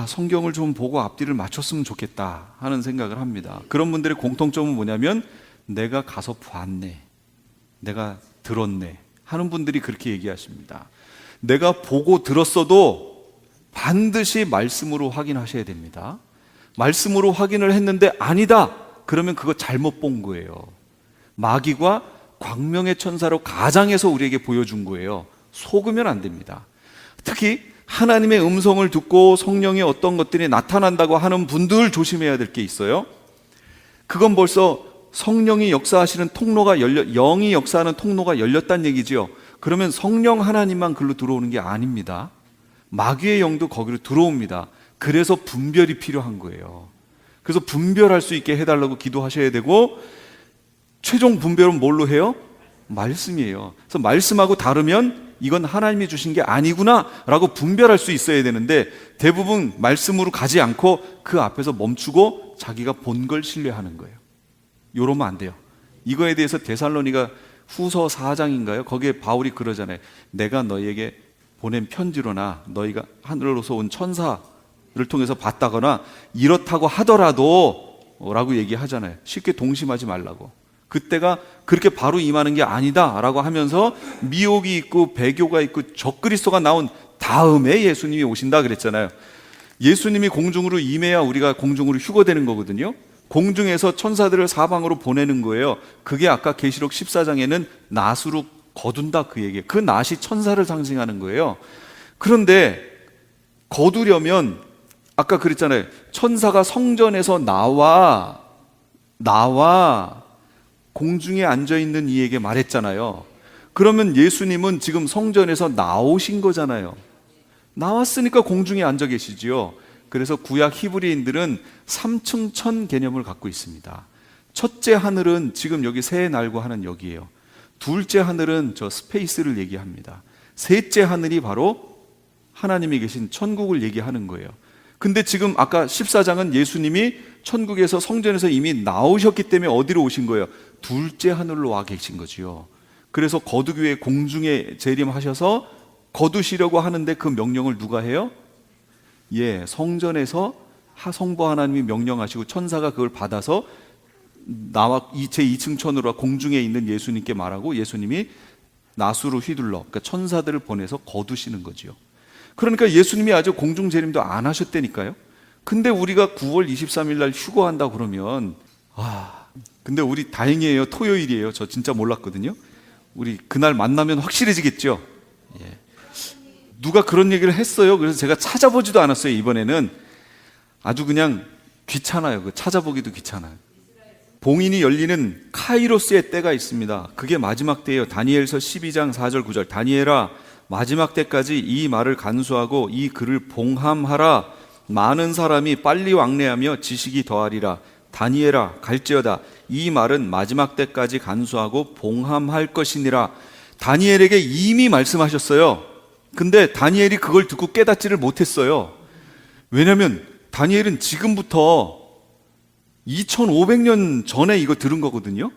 Speaker 1: 성경을 좀 보고 앞뒤를 맞췄으면 좋겠다 하는 생각을 합니다. 그런 분들의 공통점은 뭐냐면 내가 가서 봤네, 내가 들었네 하는 분들이 그렇게 얘기하십니다. 내가 보고 들었어도 반드시 말씀으로 확인하셔야 됩니다. 말씀으로 확인을 했는데 아니다, 그러면 그거 잘못 본 거예요. 마귀가 광명의 천사로 가장해서 우리에게 보여준 거예요. 속으면 안 됩니다. 특히 하나님의 음성을 듣고 성령의 어떤 것들이 나타난다고 하는 분들 조심해야 될 게 있어요. 그건 벌써 성령이 역사하시는 통로가 영이 역사하는 통로가 열렸다는 얘기지요. 그러면 성령 하나님만 글로 들어오는 게 아닙니다. 마귀의 영도 거기로 들어옵니다. 그래서 분별이 필요한 거예요. 그래서 분별할 수 있게 해달라고 기도하셔야 되고, 최종 분별은 뭘로 해요? 말씀이에요. 그래서 말씀하고 다르면 이건 하나님이 주신 게 아니구나 라고 분별할 수 있어야 되는데, 대부분 말씀으로 가지 않고 그 앞에서 멈추고 자기가 본 걸 신뢰하는 거예요. 이러면 안 돼요. 이거에 대해서 데살로니가 후서 4장인가요? 거기에 바울이 그러잖아요. 내가 너희에게 보낸 편지로나 너희가 하늘로서 온 천사를 통해서 봤다거나 이렇다고 하더라도 라고 얘기하잖아요. 쉽게 동심하지 말라고. 그때가 그렇게 바로 임하는 게 아니다 라고 하면서 미혹이 있고 배교가 있고 적그리스도가 나온 다음에 예수님이 오신다 그랬잖아요. 예수님이 공중으로 임해야 우리가 공중으로 휴거되는 거거든요. 공중에서 천사들을 사방으로 보내는 거예요. 그게 아까 계시록 14장에는 낫으로 거둔다 그 얘기예요. 그 낫이 천사를 상징하는 거예요. 그런데 거두려면 아까 그랬잖아요. 천사가 성전에서 나와 공중에 앉아있는 이에게 말했잖아요. 그러면 예수님은 지금 성전에서 나오신 거잖아요. 나왔으니까 공중에 앉아 계시지요. 그래서 구약 히브리인들은 3층 천 개념을 갖고 있습니다. 첫째 하늘은 지금 여기 새 날고 하는 여기예요. 둘째 하늘은 저 스페이스를 얘기합니다. 셋째 하늘이 바로 하나님이 계신 천국을 얘기하는 거예요. 근데 지금 아까 14장은 예수님이 천국에서 성전에서 이미 나오셨기 때문에 어디로 오신 거예요? 둘째 하늘로 와 계신 거지요. 그래서 거두기 위해 공중에 재림하셔서 거두시려고 하는데 그 명령을 누가 해요? 성전에서 성부 하나님이 명령하시고 천사가 그걸 받아서 나와 제2층 천으로 공중에 있는 예수님께 말하고 예수님이 나수로 휘둘러 그러니까 천사들을 보내서 거두시는 거지요. 그러니까 예수님이 아직 공중 재림도 안 하셨다니까요. 근데 우리가 9월 23일 날 휴거한다 그러면 근데 우리 다행이에요. 토요일이에요. 저 진짜 몰랐거든요. 우리 그날 만나면 확실해지겠죠. 누가 그런 얘기를 했어요. 그래서 제가 찾아보지도 않았어요. 이번에는 아주 그냥 귀찮아요. 찾아보기도 귀찮아요. 봉인이 열리는 카이로스의 때가 있습니다. 그게 마지막 때예요. 다니엘서 12장 4절 9절 다니엘아 마지막 때까지 이 말을 간수하고 이 글을 봉함하라. 많은 사람이 빨리 왕래하며 지식이 더하리라. 다니엘아 갈지어다 이 말은 마지막 때까지 간수하고 봉함할 것이니라. 다니엘에게 이미 말씀하셨어요. 근데 다니엘이 그걸 듣고 깨닫지를 못했어요. 왜냐하면 다니엘은 지금부터 2500년 전에 이거 들은 거거든요.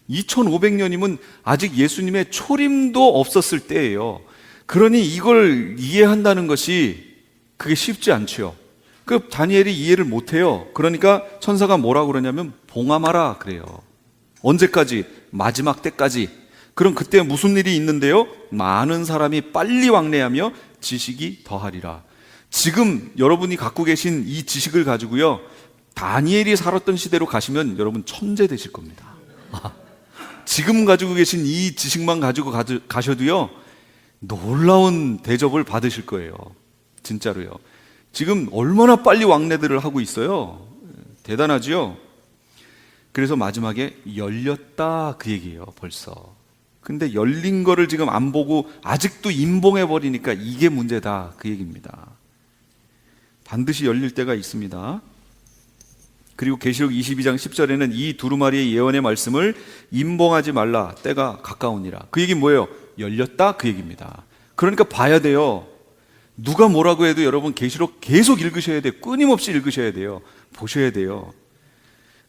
Speaker 1: 2500년이면 아직 예수님의 초림도 없었을 때예요. 그러니 이걸 이해한다는 것이 그게 쉽지 않죠. 그 다니엘이 이해를 못해요. 그러니까 천사가 뭐라고 그러냐면 봉함하라 그래요. 언제까지? 마지막 때까지. 그럼 그때 무슨 일이 있는데요? 많은 사람이 빨리 왕래하며 지식이 더하리라. 지금 여러분이 갖고 계신 이 지식을 가지고요 다니엘이 살았던 시대로 가시면 여러분 천재 되실 겁니다. 지금 가지고 계신 이 지식만 가지고 가셔도요 놀라운 대접을 받으실 거예요. 진짜로요. 지금 얼마나 빨리 왕래들을 하고 있어요. 대단하지요. 그래서 마지막에 열렸다 그 얘기예요. 벌써. 근데 열린 거를 지금 안 보고 아직도 임봉해 버리니까 이게 문제다 그 얘기입니다. 반드시 열릴 때가 있습니다. 그리고 계시록 22장 10절에는 이 두루마리의 예언의 말씀을 임봉하지 말라 때가 가까우니라. 그 얘기 뭐예요? 열렸다 그 얘기입니다. 그러니까 봐야 돼요. 누가 뭐라고 해도 여러분 계시록 계속 읽으셔야 돼요. 끊임없이 읽으셔야 돼요. 보셔야 돼요.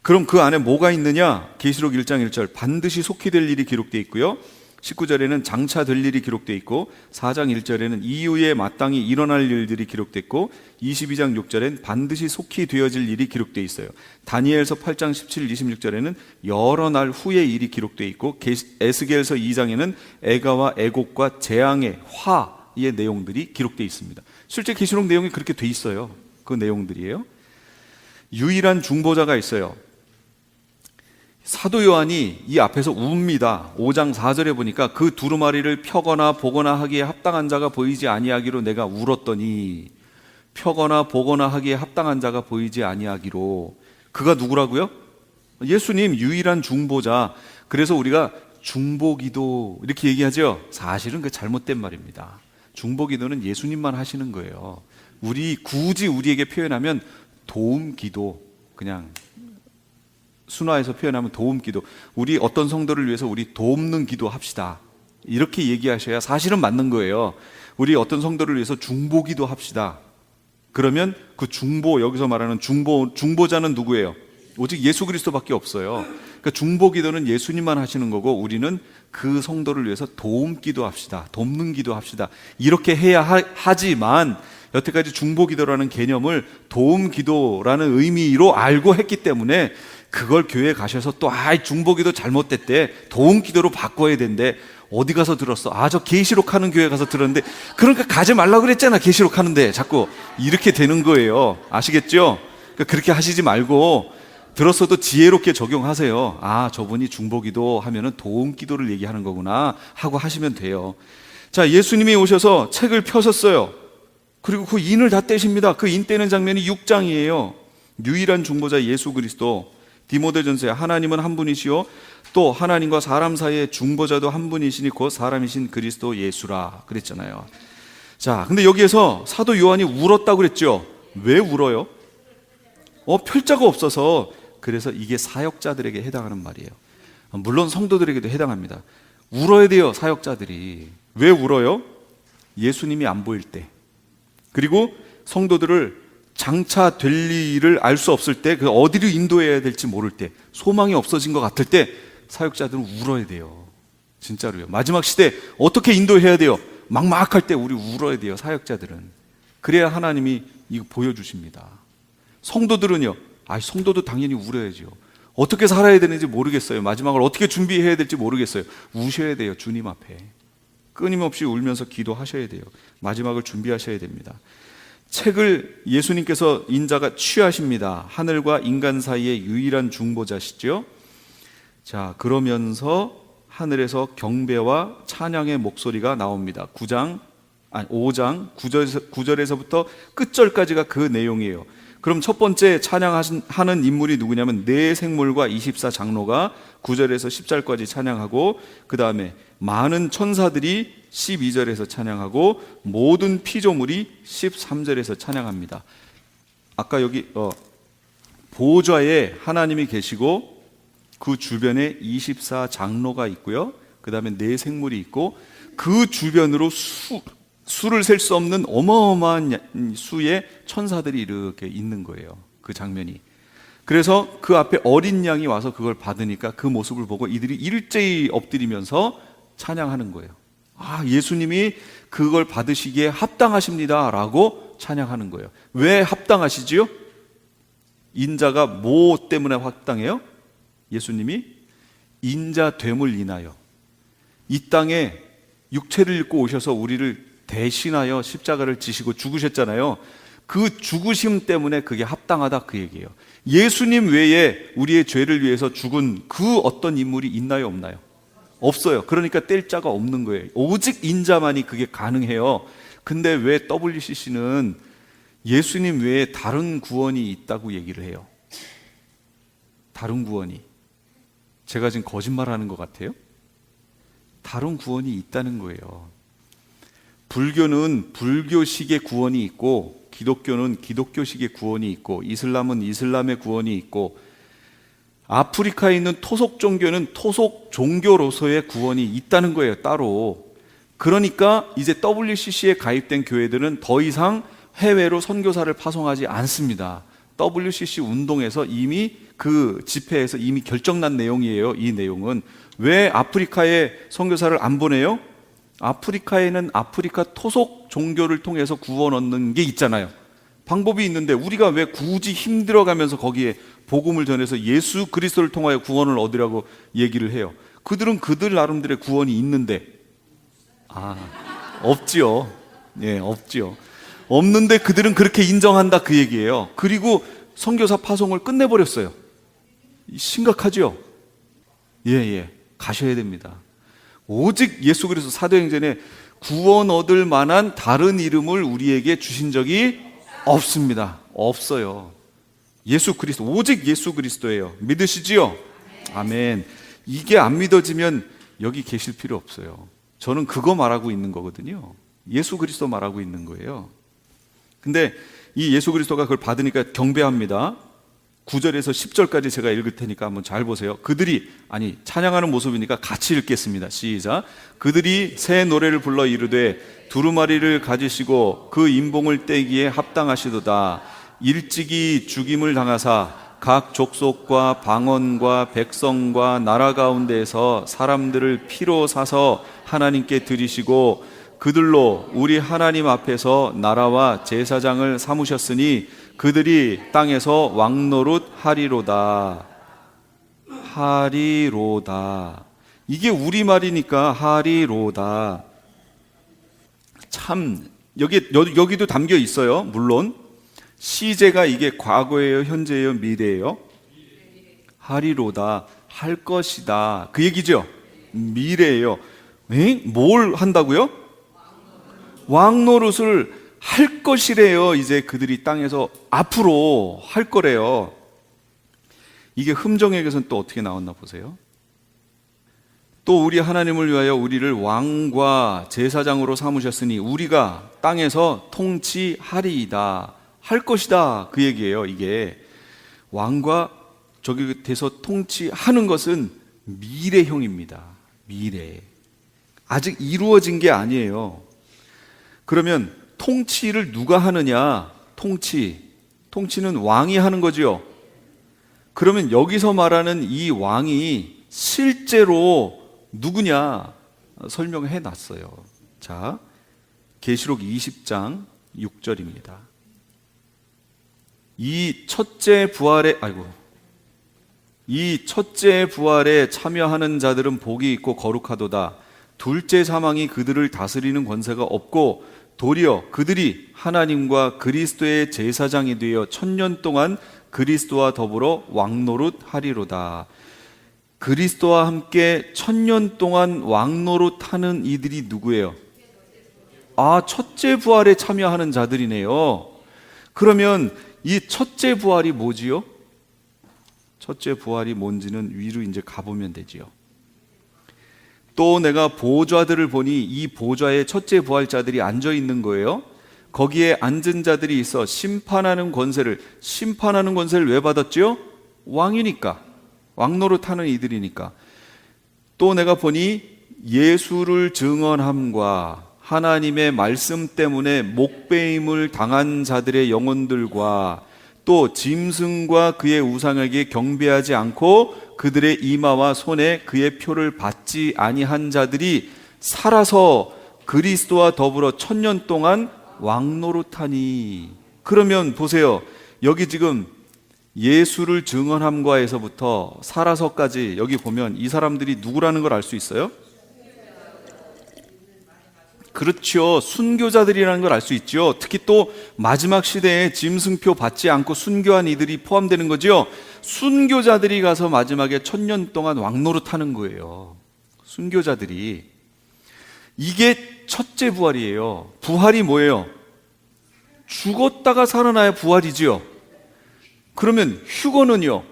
Speaker 1: 그럼 그 안에 뭐가 있느냐? 계시록 1장 1절 반드시 속히 될 일이 기록되어 있고요. 19절에는 장차 될 일이 기록되어 있고 4장 1절에는 이후에 마땅히 일어날 일들이 기록됐고 22장 6절엔 반드시 속히 되어질 일이 기록되어 있어요. 다니엘서 8장 17, 26절에는 여러 날 후의 일이 기록되어 있고 에스겔서 2장에는 애가와 애곡과 재앙의 화의 내용들이 기록되어 있습니다. 실제 계시록 내용이 그렇게 돼 있어요. 그 내용들이에요. 유일한 중보자가 있어요. 사도 요한이 이 앞에서 웁니다. 5장 4절에 보니까 그 두루마리를 펴거나 보거나 하기에 합당한 자가 보이지 아니하기로 내가 울었더니 펴거나 보거나 하기에 합당한 자가 보이지 아니하기로. 그가 누구라고요? 예수님 유일한 중보자. 그래서 우리가 중보기도 이렇게 얘기하죠. 사실은 그 잘못된 말입니다. 중보기도는 예수님만 하시는 거예요. 굳이 우리에게 표현하면 도움기도, 그냥 순화해서 표현하면 도움기도. 우리 어떤 성도를 위해서 우리 돕는 기도 합시다. 이렇게 얘기하셔야 사실은 맞는 거예요. 우리 어떤 성도를 위해서 중보기도 합시다. 그러면 그 중보, 여기서 말하는 중보자는 누구예요? 오직 예수 그리스도밖에 없어요. 그러니까 중보기도는 예수님만 하시는 거고 우리는 그 성도를 위해서 도움 기도합시다, 돕는 기도합시다, 이렇게 해야 하지만 여태까지 중보기도라는 개념을 도움 기도라는 의미로 알고 했기 때문에 그걸 교회에 가셔서 또 중보기도 잘못됐대, 도움 기도로 바꿔야 된대. 어디 가서 들었어? 저 계시록 하는 교회 가서 들었는데. 그러니까 가지 말라고 그랬잖아, 계시록 하는데. 자꾸 이렇게 되는 거예요. 아시겠죠? 그러니까 그렇게 하시지 말고 들었어도 지혜롭게 적용하세요. 저분이 중보기도 하면은 도움 기도를 얘기하는 거구나 하고 하시면 돼요. 자, 예수님이 오셔서 책을 펴셨어요. 그리고 그 인을 다 떼십니다. 그 인 떼는 장면이 6장이에요. 유일한 중보자 예수 그리스도. 디모데전서에 하나님은 한 분이시요 또 하나님과 사람 사이의 중보자도 한 분이시니 곧 사람이신 그리스도 예수라 그랬잖아요. 자, 근데 여기에서 사도 요한이 울었다고 그랬죠. 왜 울어요? 필자가 없어서. 그래서 이게 사역자들에게 해당하는 말이에요. 물론 성도들에게도 해당합니다. 울어야 돼요, 사역자들이. 왜 울어요? 예수님이 안 보일 때, 그리고 성도들을 장차 될 일을 알 수 없을 때, 그 어디로 인도해야 될지 모를 때, 소망이 없어진 것 같을 때 사역자들은 울어야 돼요. 진짜로요. 마지막 시대 어떻게 인도해야 돼요? 막막할 때 우리 울어야 돼요, 사역자들은. 그래야 하나님이 이거 보여주십니다. 성도들은요, 성도도 당연히 울어야죠. 어떻게 살아야 되는지 모르겠어요. 마지막을 어떻게 준비해야 될지 모르겠어요. 우셔야 돼요, 주님 앞에. 끊임없이 울면서 기도하셔야 돼요. 마지막을 준비하셔야 됩니다. 책을 예수님께서 인자가 취하십니다. 하늘과 인간 사이의 유일한 중보자시죠. 자, 그러면서 하늘에서 경배와 찬양의 목소리가 나옵니다. 5장 9절에서부터 끝절까지가 그 내용이에요. 그럼 첫 번째 찬양하는 인물이 누구냐면 네 생물과 24장로가 9절에서 10절까지 찬양하고, 그 다음에 많은 천사들이 12절에서 찬양하고, 모든 피조물이 13절에서 찬양합니다. 아까 여기 보좌에 하나님이 계시고 그 주변에 24장로가 있고요, 그 다음에 네 생물이 있고, 그 주변으로 수를 셀 수 없는 어마어마한 수의 천사들이 이렇게 있는 거예요, 그 장면이. 그래서 그 앞에 어린 양이 와서 그걸 받으니까 그 모습을 보고 이들이 일제히 엎드리면서 찬양하는 거예요. 예수님이 그걸 받으시기에 합당하십니다 라고 찬양하는 거예요. 왜 합당하시지요? 인자가 뭐 때문에 합당해요? 예수님이 인자됨을 인하여 이 땅에 육체를 입고 오셔서 우리를 대신하여 십자가를 지시고 죽으셨잖아요. 그 죽으심 때문에 그게 합당하다, 그 얘기예요. 예수님 외에 우리의 죄를 위해서 죽은 그 어떤 인물이 있나요, 없나요? 없어요. 그러니까 뗄 자가 없는 거예요. 오직 인자만이 그게 가능해요. 근데 왜 WCC는 예수님 외에 다른 구원이 있다고 얘기를 해요? 다른 구원이. 제가 지금 거짓말하는 것 같아요? 다른 구원이 있다는 거예요. 불교는 불교식의 구원이 있고, 기독교는 기독교식의 구원이 있고, 이슬람은 이슬람의 구원이 있고, 아프리카에 있는 토속 종교는 토속 종교로서의 구원이 있다는 거예요, 따로. 그러니까 이제 WCC에 가입된 교회들은 더 이상 해외로 선교사를 파송하지 않습니다. WCC 운동에서 이미 그 집회에서 이미 결정난 내용이에요. 이 내용은 왜 아프리카에 선교사를 안 보내요? 아프리카에는 아프리카 토속 종교를 통해서 구원 얻는 게 있잖아요. 방법이 있는데 우리가 왜 굳이 힘들어가면서 거기에 복음을 전해서 예수 그리스도를 통하여 구원을 얻으라고 얘기를 해요? 그들은 그들 나름대로의 구원이 있는데 없지요. 예, 없지요. 없는데 그들은 그렇게 인정한다, 그 얘기예요. 그리고 선교사 파송을 끝내버렸어요. 심각하죠? 예, 가셔야 됩니다. 오직 예수 그리스도, 사도행전에 구원 얻을 만한 다른 이름을 우리에게 주신 적이 없습니다. 없어요. 예수 그리스도, 오직 예수 그리스도예요. 믿으시지요? 아멘. 이게 안 믿어지면 여기 계실 필요 없어요. 저는 그거 말하고 있는 거거든요. 예수 그리스도 말하고 있는 거예요. 근데 이 예수 그리스도가 그걸 받으니까 경배합니다. 9절에서 10절까지 제가 읽을 테니까 한번 잘 보세요. 그들이, 찬양하는 모습이니까 같이 읽겠습니다. 시작. 그들이 새 노래를 불러 이르되 두루마리를 가지시고 그 인봉을 떼기에 합당하시도다. 일찍이 죽임을 당하사 각 족속과 방언과 백성과 나라 가운데에서 사람들을 피로 사서 하나님께 드리시고 그들로 우리 하나님 앞에서 나라와 제사장을 삼으셨으니 그들이 땅에서 왕노릇 하리로다. 하리로다. 이게 우리말이니까 하리로다. 참 여기도 담겨 있어요. 물론 시제가 이게 과거예요, 현재예요, 미래예요? 하리로다. 할 것이다. 그 얘기죠. 미래예요. 뭘 한다고요? 왕노릇을 할 것이래요. 이제 그들이 땅에서 앞으로 할 거래요. 이게 흠정액에서는 또 어떻게 나왔나 보세요. 또 우리 하나님을 위하여 우리를 왕과 제사장으로 삼으셨으니 우리가 땅에서 통치하리이다. 할 것이다. 그 얘기예요. 이게 왕과 저기 돼서 통치하는 것은 미래형입니다. 미래. 아직 이루어진 게 아니에요. 그러면 통치를 누가 하느냐? 통치는 왕이 하는 거지요. 그러면 여기서 말하는 이 왕이 실제로 누구냐? 설명해 놨어요. 자, 계시록 20장 6절입니다. 이 첫째 부활에 참여하는 자들은 복이 있고 거룩하도다. 둘째 사망이 그들을 다스리는 권세가 없고 도리어 그들이 하나님과 그리스도의 제사장이 되어 1000년 동안 그리스도와 더불어 왕노릇 하리로다. 그리스도와 함께 1000년 동안 왕노릇 하는 이들이 누구예요? 첫째 부활에 참여하는 자들이네요. 그러면 이 첫째 부활이 뭐지요? 첫째 부활이 뭔지는 위로 이제 가보면 되지요. 또 내가 보좌들을 보니 이 보좌에 첫째 부활자들이 앉아 있는 거예요. 거기에 앉은 자들이 있어 심판하는 권세를 왜 받았죠? 왕이니까, 왕노릇 하는 이들이니까. 또 내가 보니 예수를 증언함과 하나님의 말씀 때문에 목배임을 당한 자들의 영혼들과 또 짐승과 그의 우상에게 경배하지 않고 그들의 이마와 손에 그의 표를 받지 아니한 자들이 살아서 그리스도와 더불어 1000년 동안 왕노릇하니. 그러면 보세요. 여기 지금 예수를 증언함과에서부터 살아서까지 여기 보면 이 사람들이 누구라는 걸 알 수 있어요? 그렇죠. 순교자들이라는 걸 알 수 있죠. 특히 또 마지막 시대에 짐승표 받지 않고 순교한 이들이 포함되는 거죠. 순교자들이 가서 마지막에 1000년 동안 왕노릇하는 거예요. 순교자들이. 이게 첫째 부활이에요. 부활이 뭐예요? 죽었다가 살아나야 부활이지요. 그러면 휴거는요?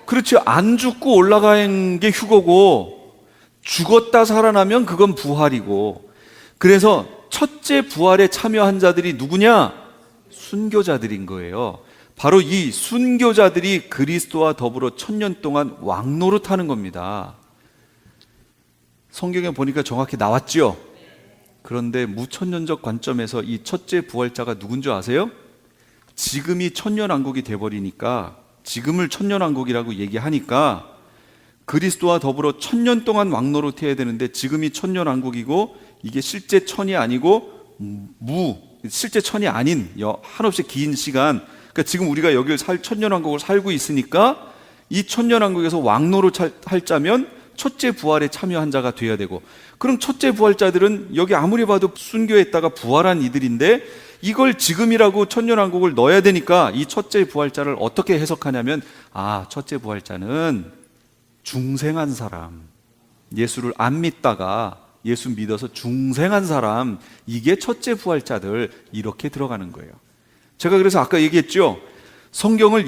Speaker 1: 그렇죠. 안 죽고 올라간 게 휴거고 죽었다 살아나면 그건 부활이고. 그래서 첫째 부활에 참여한 자들이 누구냐? 순교자들인 거예요. 바로 이 순교자들이 그리스도와 더불어 1000년 동안 왕노릇하는 겁니다. 성경에 보니까 정확히 나왔죠. 그런데 무천년적 관점에서 이 첫째 부활자가 누군 줄 아세요? 지금이 천년왕국이 돼버리니까, 지금을 천년왕국이라고 얘기하니까 그리스도와 더불어 1000년 동안 왕노릇 해야 되는데 지금이 천년왕국이고 이게 실제 천이 아니고 실제 천이 아닌 한없이 긴 시간, 그러니까 지금 우리가 여기를 천년왕국을 살고 있으니까 이 천년왕국에서 왕노릇 할 자면 첫째 부활에 참여한 자가 돼야 되고, 그럼 첫째 부활자들은 여기 아무리 봐도 순교했다가 부활한 이들인데 이걸 지금이라고 천년왕국을 넣어야 되니까 이 첫째 부활자를 어떻게 해석하냐면, 첫째 부활자는 중생한 사람, 예수를 안 믿다가 예수 믿어서 중생한 사람, 이게 첫째 부활자들, 이렇게 들어가는 거예요. 제가 그래서 아까 얘기했죠. 성경을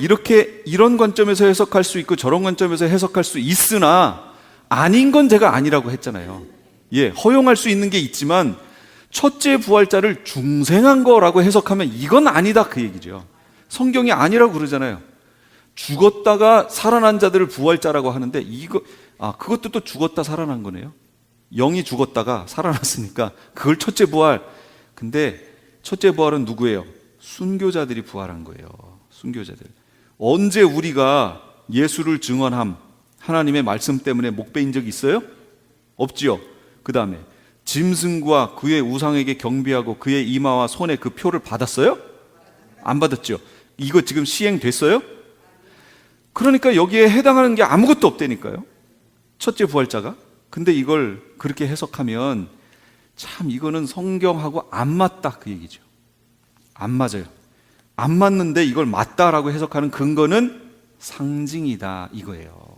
Speaker 1: 이런 관점에서 해석할 수 있고 저런 관점에서 해석할 수 있으나 아닌 건 제가 아니라고 했잖아요. 허용할 수 있는 게 있지만 첫째 부활자를 중생한 거라고 해석하면 이건 아니다, 그 얘기죠. 성경이 아니라고 그러잖아요. 죽었다가 살아난 자들을 부활자라고 하는데 그것도 또 죽었다 살아난 거네요. 영이 죽었다가 살아났으니까 그걸 첫째 부활. 근데 첫째 부활은 누구예요? 순교자들이 부활한 거예요. 순교자들. 언제 우리가 예수를 증언함, 하나님의 말씀 때문에 목배인 적이 있어요? 없지요. 그 다음에 짐승과 그의 우상에게 경배하고 그의 이마와 손에 그 표를 받았어요? 안 받았죠. 이거 지금 시행됐어요? 그러니까 여기에 해당하는 게 아무것도 없다니까요. 첫째 부활자가. 근데 이걸 그렇게 해석하면 참 이거는 성경하고 안 맞다 그 얘기죠. 안 맞아요. 안 맞는데 이걸 맞다라고 해석하는 근거는 상징이다 이거예요.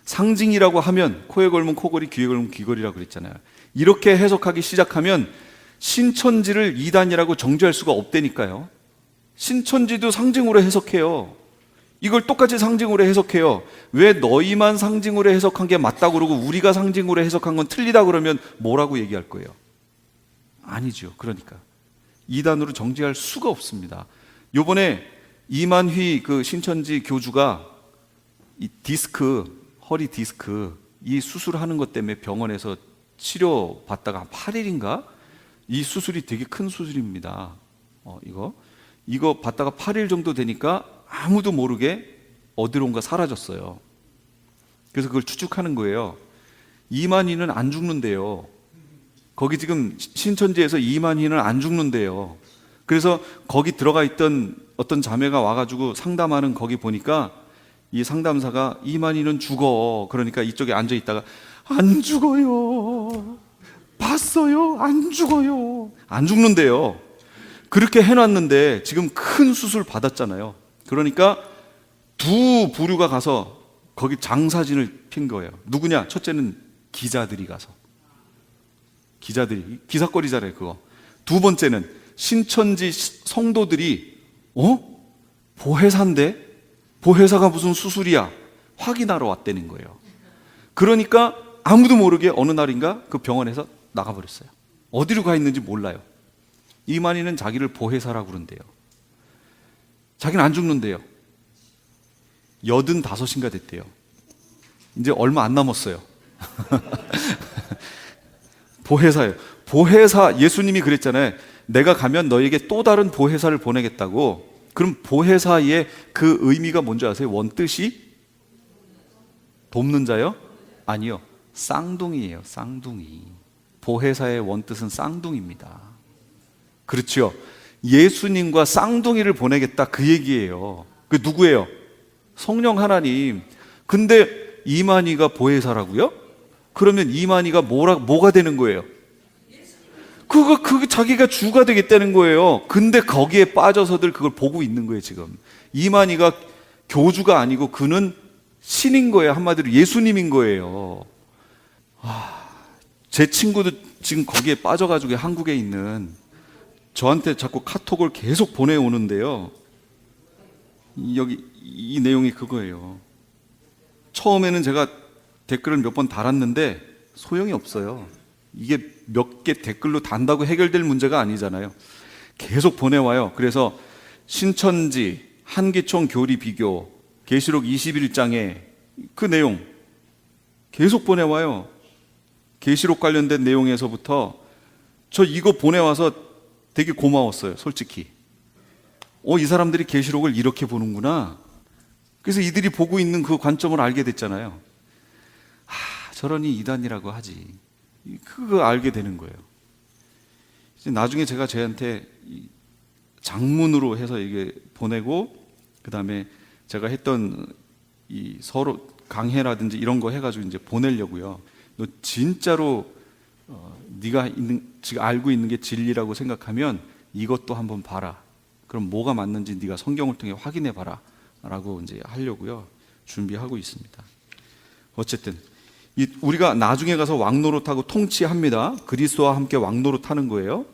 Speaker 1: 상징이라고 하면 코에 걸면 코걸이, 귀에 걸면 귀걸이라고 그랬잖아요. 이렇게 해석하기 시작하면 신천지를 이단이라고 정죄할 수가 없다니까요. 신천지도 상징으로 해석해요. 이걸 똑같이 상징으로 해석해요. 왜 너희만 상징으로 해석한 게 맞다고 그러고 우리가 상징으로 해석한 건 틀리다 그러면 뭐라고 얘기할 거예요? 아니죠. 그러니까 이단으로 정죄할 수가 없습니다. 요번에 이만휘 그 신천지 교주가 이 디스크, 허리 디스크 이 수술하는 것 때문에 병원에서 치료 받다가 8일인가? 이 수술이 되게 큰 수술입니다. 이거 받다가 8일 정도 되니까 아무도 모르게 어디론가 사라졌어요. 그래서 그걸 추측하는 거예요. 이만희는 안 죽는데요. 거기 지금 신천지에서 이만희는 안 죽는데요. 그래서 거기 들어가 있던 어떤 자매가 와가지고 상담하는 거기 보니까 이 상담사가 이만희는 죽어. 그러니까 이쪽에 앉아 있다가 안 죽어요. 봤어요? 안 죽어요. 안 죽는데요. 그렇게 해놨는데 지금 큰 수술 받았잖아요. 그러니까 두 부류가 가서 거기 장사진을 핀 거예요. 누구냐? 첫째는 기자들이 가서. 기자들이 기사거리잖아요 그거. 두 번째는 신천지 성도들이 보혜사인데? 보혜사가 무슨 수술이야? 확인하러 왔다는 거예요. 그러니까 아무도 모르게 어느 날인가 그 병원에서 나가버렸어요. 어디로 가 있는지 몰라요. 이만희는 자기를 보혜사라고 그런대요. 자기는 안 죽는데요. 85인가 됐대요. 이제 얼마 안 남았어요. 보혜사예요. 보혜사, 예수님이 그랬잖아요. 내가 가면 너에게 또 다른 보혜사를 보내겠다고. 그럼 보혜사의 그 의미가 뭔지 아세요? 원뜻이? 돕는 자요? 아니요. 쌍둥이에요. 쌍둥이. 보혜사의 원뜻은 쌍둥이입니다. 그렇죠. 예수님과 쌍둥이를 보내겠다 그 얘기예요. 그 누구예요? 성령 하나님. 근데 이만희가 보혜사라고요? 그러면 이만희가 뭐가 되는 거예요? 그거 자기가 주가 되겠다는 거예요. 근데 거기에 빠져서들 그걸 보고 있는 거예요 지금. 이만희가 교주가 아니고 그는 신인 거예요. 한마디로 예수님인 거예요. 제 친구도 지금 거기에 빠져가지고 한국에 있는 저한테 자꾸 카톡을 계속 보내오는데요. 여기 이 내용이 그거예요. 처음에는 제가 댓글을 몇 번 달았는데 소용이 없어요. 이게 몇 개 댓글로 단다고 해결될 문제가 아니잖아요. 계속 보내와요. 그래서 신천지, 한기총 교리 비교, 계시록 21장에 그 내용 계속 보내와요. 계시록 관련된 내용에서부터 저 이거 보내와서 되게 고마웠어요. 솔직히. 이 사람들이 계시록을 이렇게 보는구나. 그래서 이들이 보고 있는 그 관점을 알게 됐잖아요. 저러니 이단이라고 하지. 그거 알게 되는 거예요. 이제 나중에 제가 쟤한테 장문으로 해서 이게 보내고, 그 다음에 제가 했던 이 서로 강해라든지 이런 거 해가지고 이제 보내려고요. 너 진짜로 네가 지금 알고 있는 게 진리라고 생각하면 이것도 한번 봐라. 그럼 뭐가 맞는지 네가 성경을 통해 확인해 봐라. 라고 이제 하려고요. 준비하고 있습니다. 어쨌든 우리가 나중에 가서 왕노릇하고 통치합니다. 그리스도와 함께 왕노릇하는 거예요.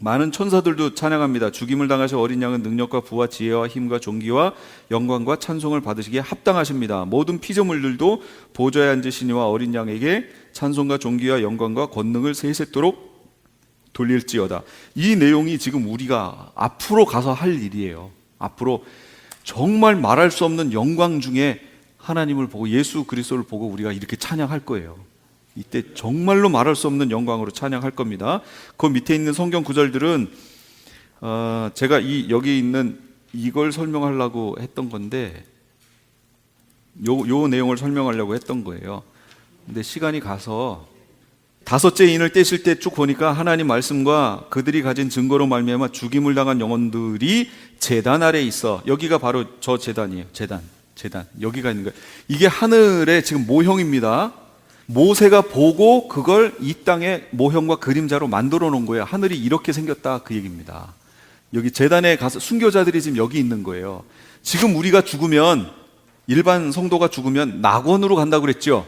Speaker 1: 많은 천사들도 찬양합니다. 죽임을 당하신 어린 양은 능력과 부와 지혜와 힘과 존귀와 영광과 찬송을 받으시기에 합당하십니다. 모든 피조물들도 보좌에 앉으시니와 어린 양에게 찬송과 존귀와 영광과 권능을 세세토록 돌릴지어다. 이 내용이 지금 우리가 앞으로 가서 할 일이에요. 앞으로 정말 말할 수 없는 영광 중에 하나님을 보고 예수 그리스도를 보고 우리가 이렇게 찬양할 거예요. 이때 정말로 말할 수 없는 영광으로 찬양할 겁니다. 그 밑에 있는 성경 구절들은 제가 여기 있는 이걸 설명하려고 했던 건데 요 내용을 설명하려고 했던 거예요. 근데 시간이 가서 다섯째 인을 떼실 때 쭉 보니까 하나님 말씀과 그들이 가진 증거로 말미암아 죽임을 당한 영혼들이 제단 아래 있어. 여기가 바로 저 제단이에요. 제단 여기가 있는 거예요. 이게 하늘의 지금 모형입니다. 모세가 보고 그걸 이 땅의 모형과 그림자로 만들어 놓은 거예요. 하늘이 이렇게 생겼다 그 얘기입니다. 여기 제단에 가서 순교자들이 지금 여기 있는 거예요. 지금 우리가 죽으면, 일반 성도가 죽으면 낙원으로 간다고 그랬죠.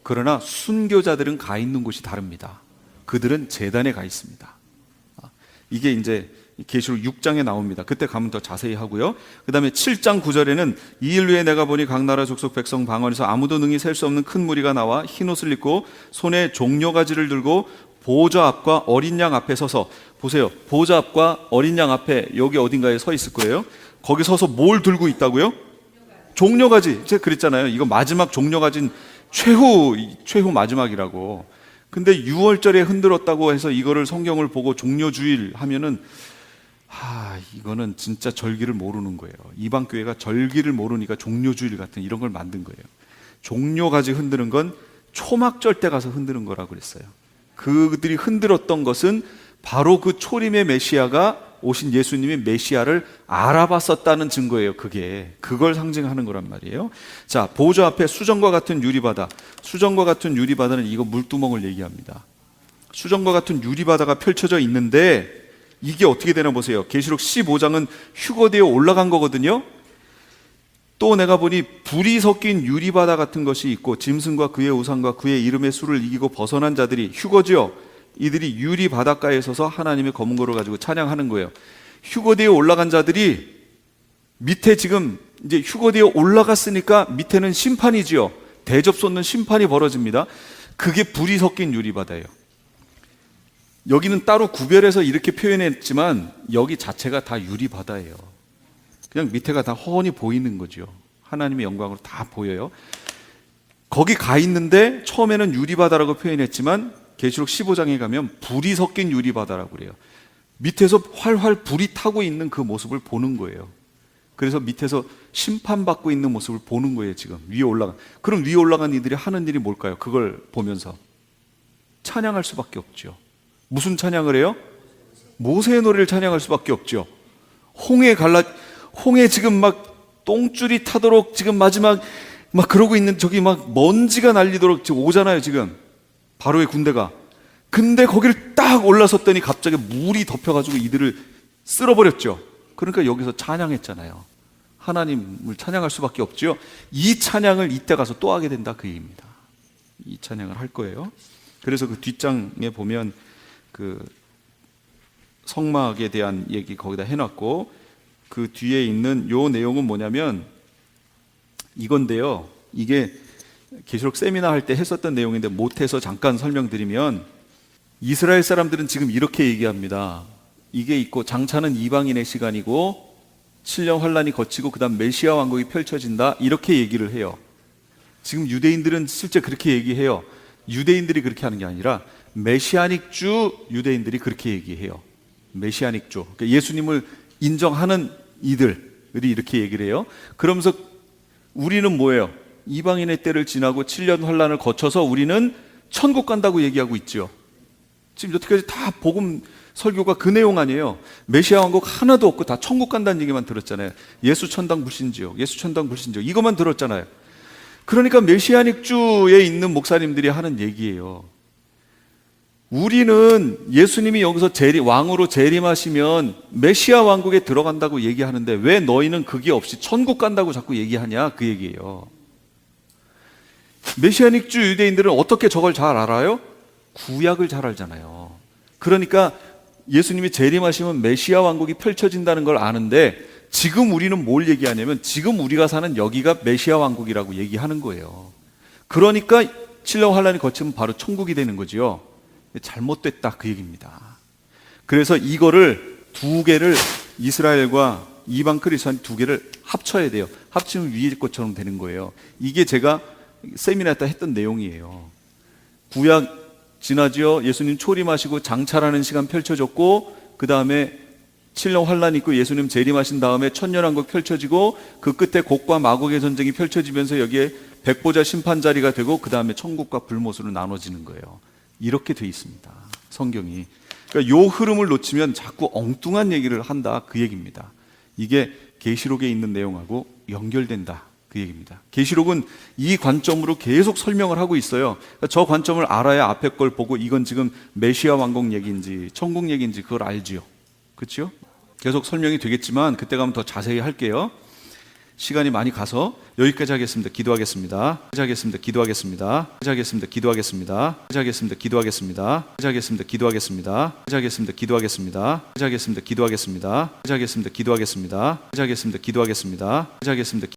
Speaker 1: 그러나 순교자들은 가 있는 곳이 다릅니다. 그들은 제단에 가 있습니다. 이게 이제 계시록 6장에 나옵니다. 그때 가면 더 자세히 하고요. 그 다음에 7장 9절에는 이 일 후에 내가 보니 각 나라 족속 백성 방언에서 아무도 능히 셀 수 없는 큰 무리가 나와 흰옷을 입고 손에 종려가지를 들고 보호자 앞과 어린 양 앞에 서서, 보세요, 보호자 앞과 어린 양 앞에 여기 어딘가에 서 있을 거예요. 거기 서서 뭘 들고 있다고요? 종려가지. 제가 그랬잖아요. 이거 마지막 종려가지는 최후 마지막이라고. 근데 6월절에 흔들었다고 해서 이거를 성경을 보고 종려주일 하면은 이거는 진짜 절기를 모르는 거예요. 이방 교회가 절기를 모르니까 종려주일 같은 이런 걸 만든 거예요. 종려가지 흔드는 건 초막절 때 가서 흔드는 거라고 그랬어요. 그들이 흔들었던 것은 바로 그 초림의 메시아가 오신 예수님이 메시아를 알아봤었다는 증거예요. 그걸 상징하는 거란 말이에요. 자, 보좌 앞에 수정과 같은 유리바다. 수정과 같은 유리바다는 이거 물두멍을 얘기합니다. 수정과 같은 유리바다가 펼쳐져 있는데 이게 어떻게 되나 보세요. 계시록 15장은 휴거되어 올라간 거거든요. 또 내가 보니 불이 섞인 유리바다 같은 것이 있고 짐승과 그의 우상과 그의 이름의 수를 이기고 벗어난 자들이, 휴거지요, 이들이 유리 바닷가에 서서 하나님의 검은 거를 가지고 찬양하는 거예요. 휴거되어 올라간 자들이 밑에 지금 이제 휴거되어 올라갔으니까 밑에는 심판이지요. 대접 쏟는 심판이 벌어집니다. 그게 불이 섞인 유리바다예요. 여기는 따로 구별해서 이렇게 표현했지만 여기 자체가 다 유리바다예요. 그냥 밑에가 다 훤히 보이는 거죠. 하나님의 영광으로 다 보여요. 거기 가 있는데 처음에는 유리바다라고 표현했지만 계시록 15장에 가면 불이 섞인 유리바다라고 그래요. 밑에서 활활 불이 타고 있는 그 모습을 보는 거예요. 그래서 밑에서 심판받고 있는 모습을 보는 거예요. 지금 위에 올라간. 그럼 위에 올라간 이들이 하는 일이 뭘까요? 그걸 보면서 찬양할 수밖에 없죠. 무슨 찬양을 해요? 모세의 노래를 찬양할 수밖에 없죠. 홍해 지금 막 똥줄이 타도록 지금 마지막 막 그러고 있는, 저기 막 먼지가 날리도록 지금 오잖아요. 지금 바로의 군대가. 근데 거기를 딱 올라섰더니 갑자기 물이 덮여가지고 이들을 쓸어버렸죠. 그러니까 여기서 찬양했잖아요. 하나님을 찬양할 수밖에 없죠. 이 찬양을 이때 가서 또 하게 된다 그 얘기입니다. 이 찬양을 할 거예요. 그래서 그 뒷장에 보면 그 성막에 대한 얘기 거기다 해놨고, 그 뒤에 있는 요 내용은 뭐냐면 이건데요. 이게 계시록 세미나 할 때 했었던 내용인데 못해서 잠깐 설명드리면, 이스라엘 사람들은 지금 이렇게 얘기합니다. 이게 있고 장차는 이방인의 시간이고 7년 환란이 거치고 그 다음 메시아 왕국이 펼쳐진다, 이렇게 얘기를 해요. 지금 유대인들은 실제 그렇게 얘기해요. 유대인들이 그렇게 하는 게 아니라 메시아닉주 유대인들이 그렇게 얘기해요. 메시아닉주, 그러니까 예수님을 인정하는 이들이 이렇게 얘기를 해요. 그러면서 우리는 뭐예요? 이방인의 때를 지나고 7년 환란을 거쳐서 우리는 천국 간다고 얘기하고 있죠. 지금 여태까지 다 복음 설교가 그 내용 아니에요. 메시아 왕국 하나도 없고 다 천국 간다는 얘기만 들었잖아요. 예수 천당 불신지요, 예수 천당 불신지요, 이것만 들었잖아요. 그러니까 메시아닉주에 있는 목사님들이 하는 얘기예요. 우리는 예수님이 여기서 왕으로 재림하시면 메시아 왕국에 들어간다고 얘기하는데 왜 너희는 그게 없이 천국 간다고 자꾸 얘기하냐, 그 얘기예요. 메시아닉주 유대인들은 어떻게 저걸 잘 알아요? 구약을 잘 알잖아요. 그러니까 예수님이 재림하시면 메시아 왕국이 펼쳐진다는 걸 아는데, 지금 우리는 뭘 얘기하냐면 지금 우리가 사는 여기가 메시아 왕국이라고 얘기하는 거예요. 그러니까 7년 환란이 거치면 바로 천국이 되는 거지요. 잘못됐다 그 얘기입니다. 그래서 이거를 두 개를, 이스라엘과 이방 크리스천 두 개를 합쳐야 돼요. 합치면 위에 것처럼 되는 거예요. 이게 제가 세미나 때 했던 내용이에요. 구약 지나지요. 예수님 초림하시고 장차라는 시간 펼쳐졌고, 그 다음에 7년 환란 있고 예수님 재림하신 다음에 천년왕국 펼쳐지고 그 끝에 곡과 마곡의 전쟁이 펼쳐지면서 여기에 백보자 심판 자리가 되고 그 다음에 천국과 불못으로 나눠지는 거예요. 이렇게 돼 있습니다. 성경이. 그러니까 요 흐름을 놓치면 자꾸 엉뚱한 얘기를 한다 그 얘기입니다. 이게 계시록에 있는 내용하고 연결된다 그 얘기입니다. 계시록은 이 관점으로 계속 설명을 하고 있어요. 그러니까 저 관점을 알아야 앞에 걸 보고 이건 지금 메시아 왕국 얘기인지 천국 얘기인지 그걸 알지요. 그렇죠? 계속 설명이 되겠지만 그때 가면 더 자세히 할게요. 시간이 많이 가서 여기까지 하겠습니다. 기도하겠습니다. 기도하겠습니다. 기도하겠습니다. 기도하겠습니다. 기도하겠습니다. 기도하겠습니다. 기도하겠습니다. 기도하겠습니다. 기도하겠습니다. 기도하겠습니다. 기도하겠습니다. 기도하겠습니다. 기도하겠습니다. 기도하겠습니다. 기도하겠습니다. 기도하겠습니다. 기도하겠습니다. 기도하겠습니다.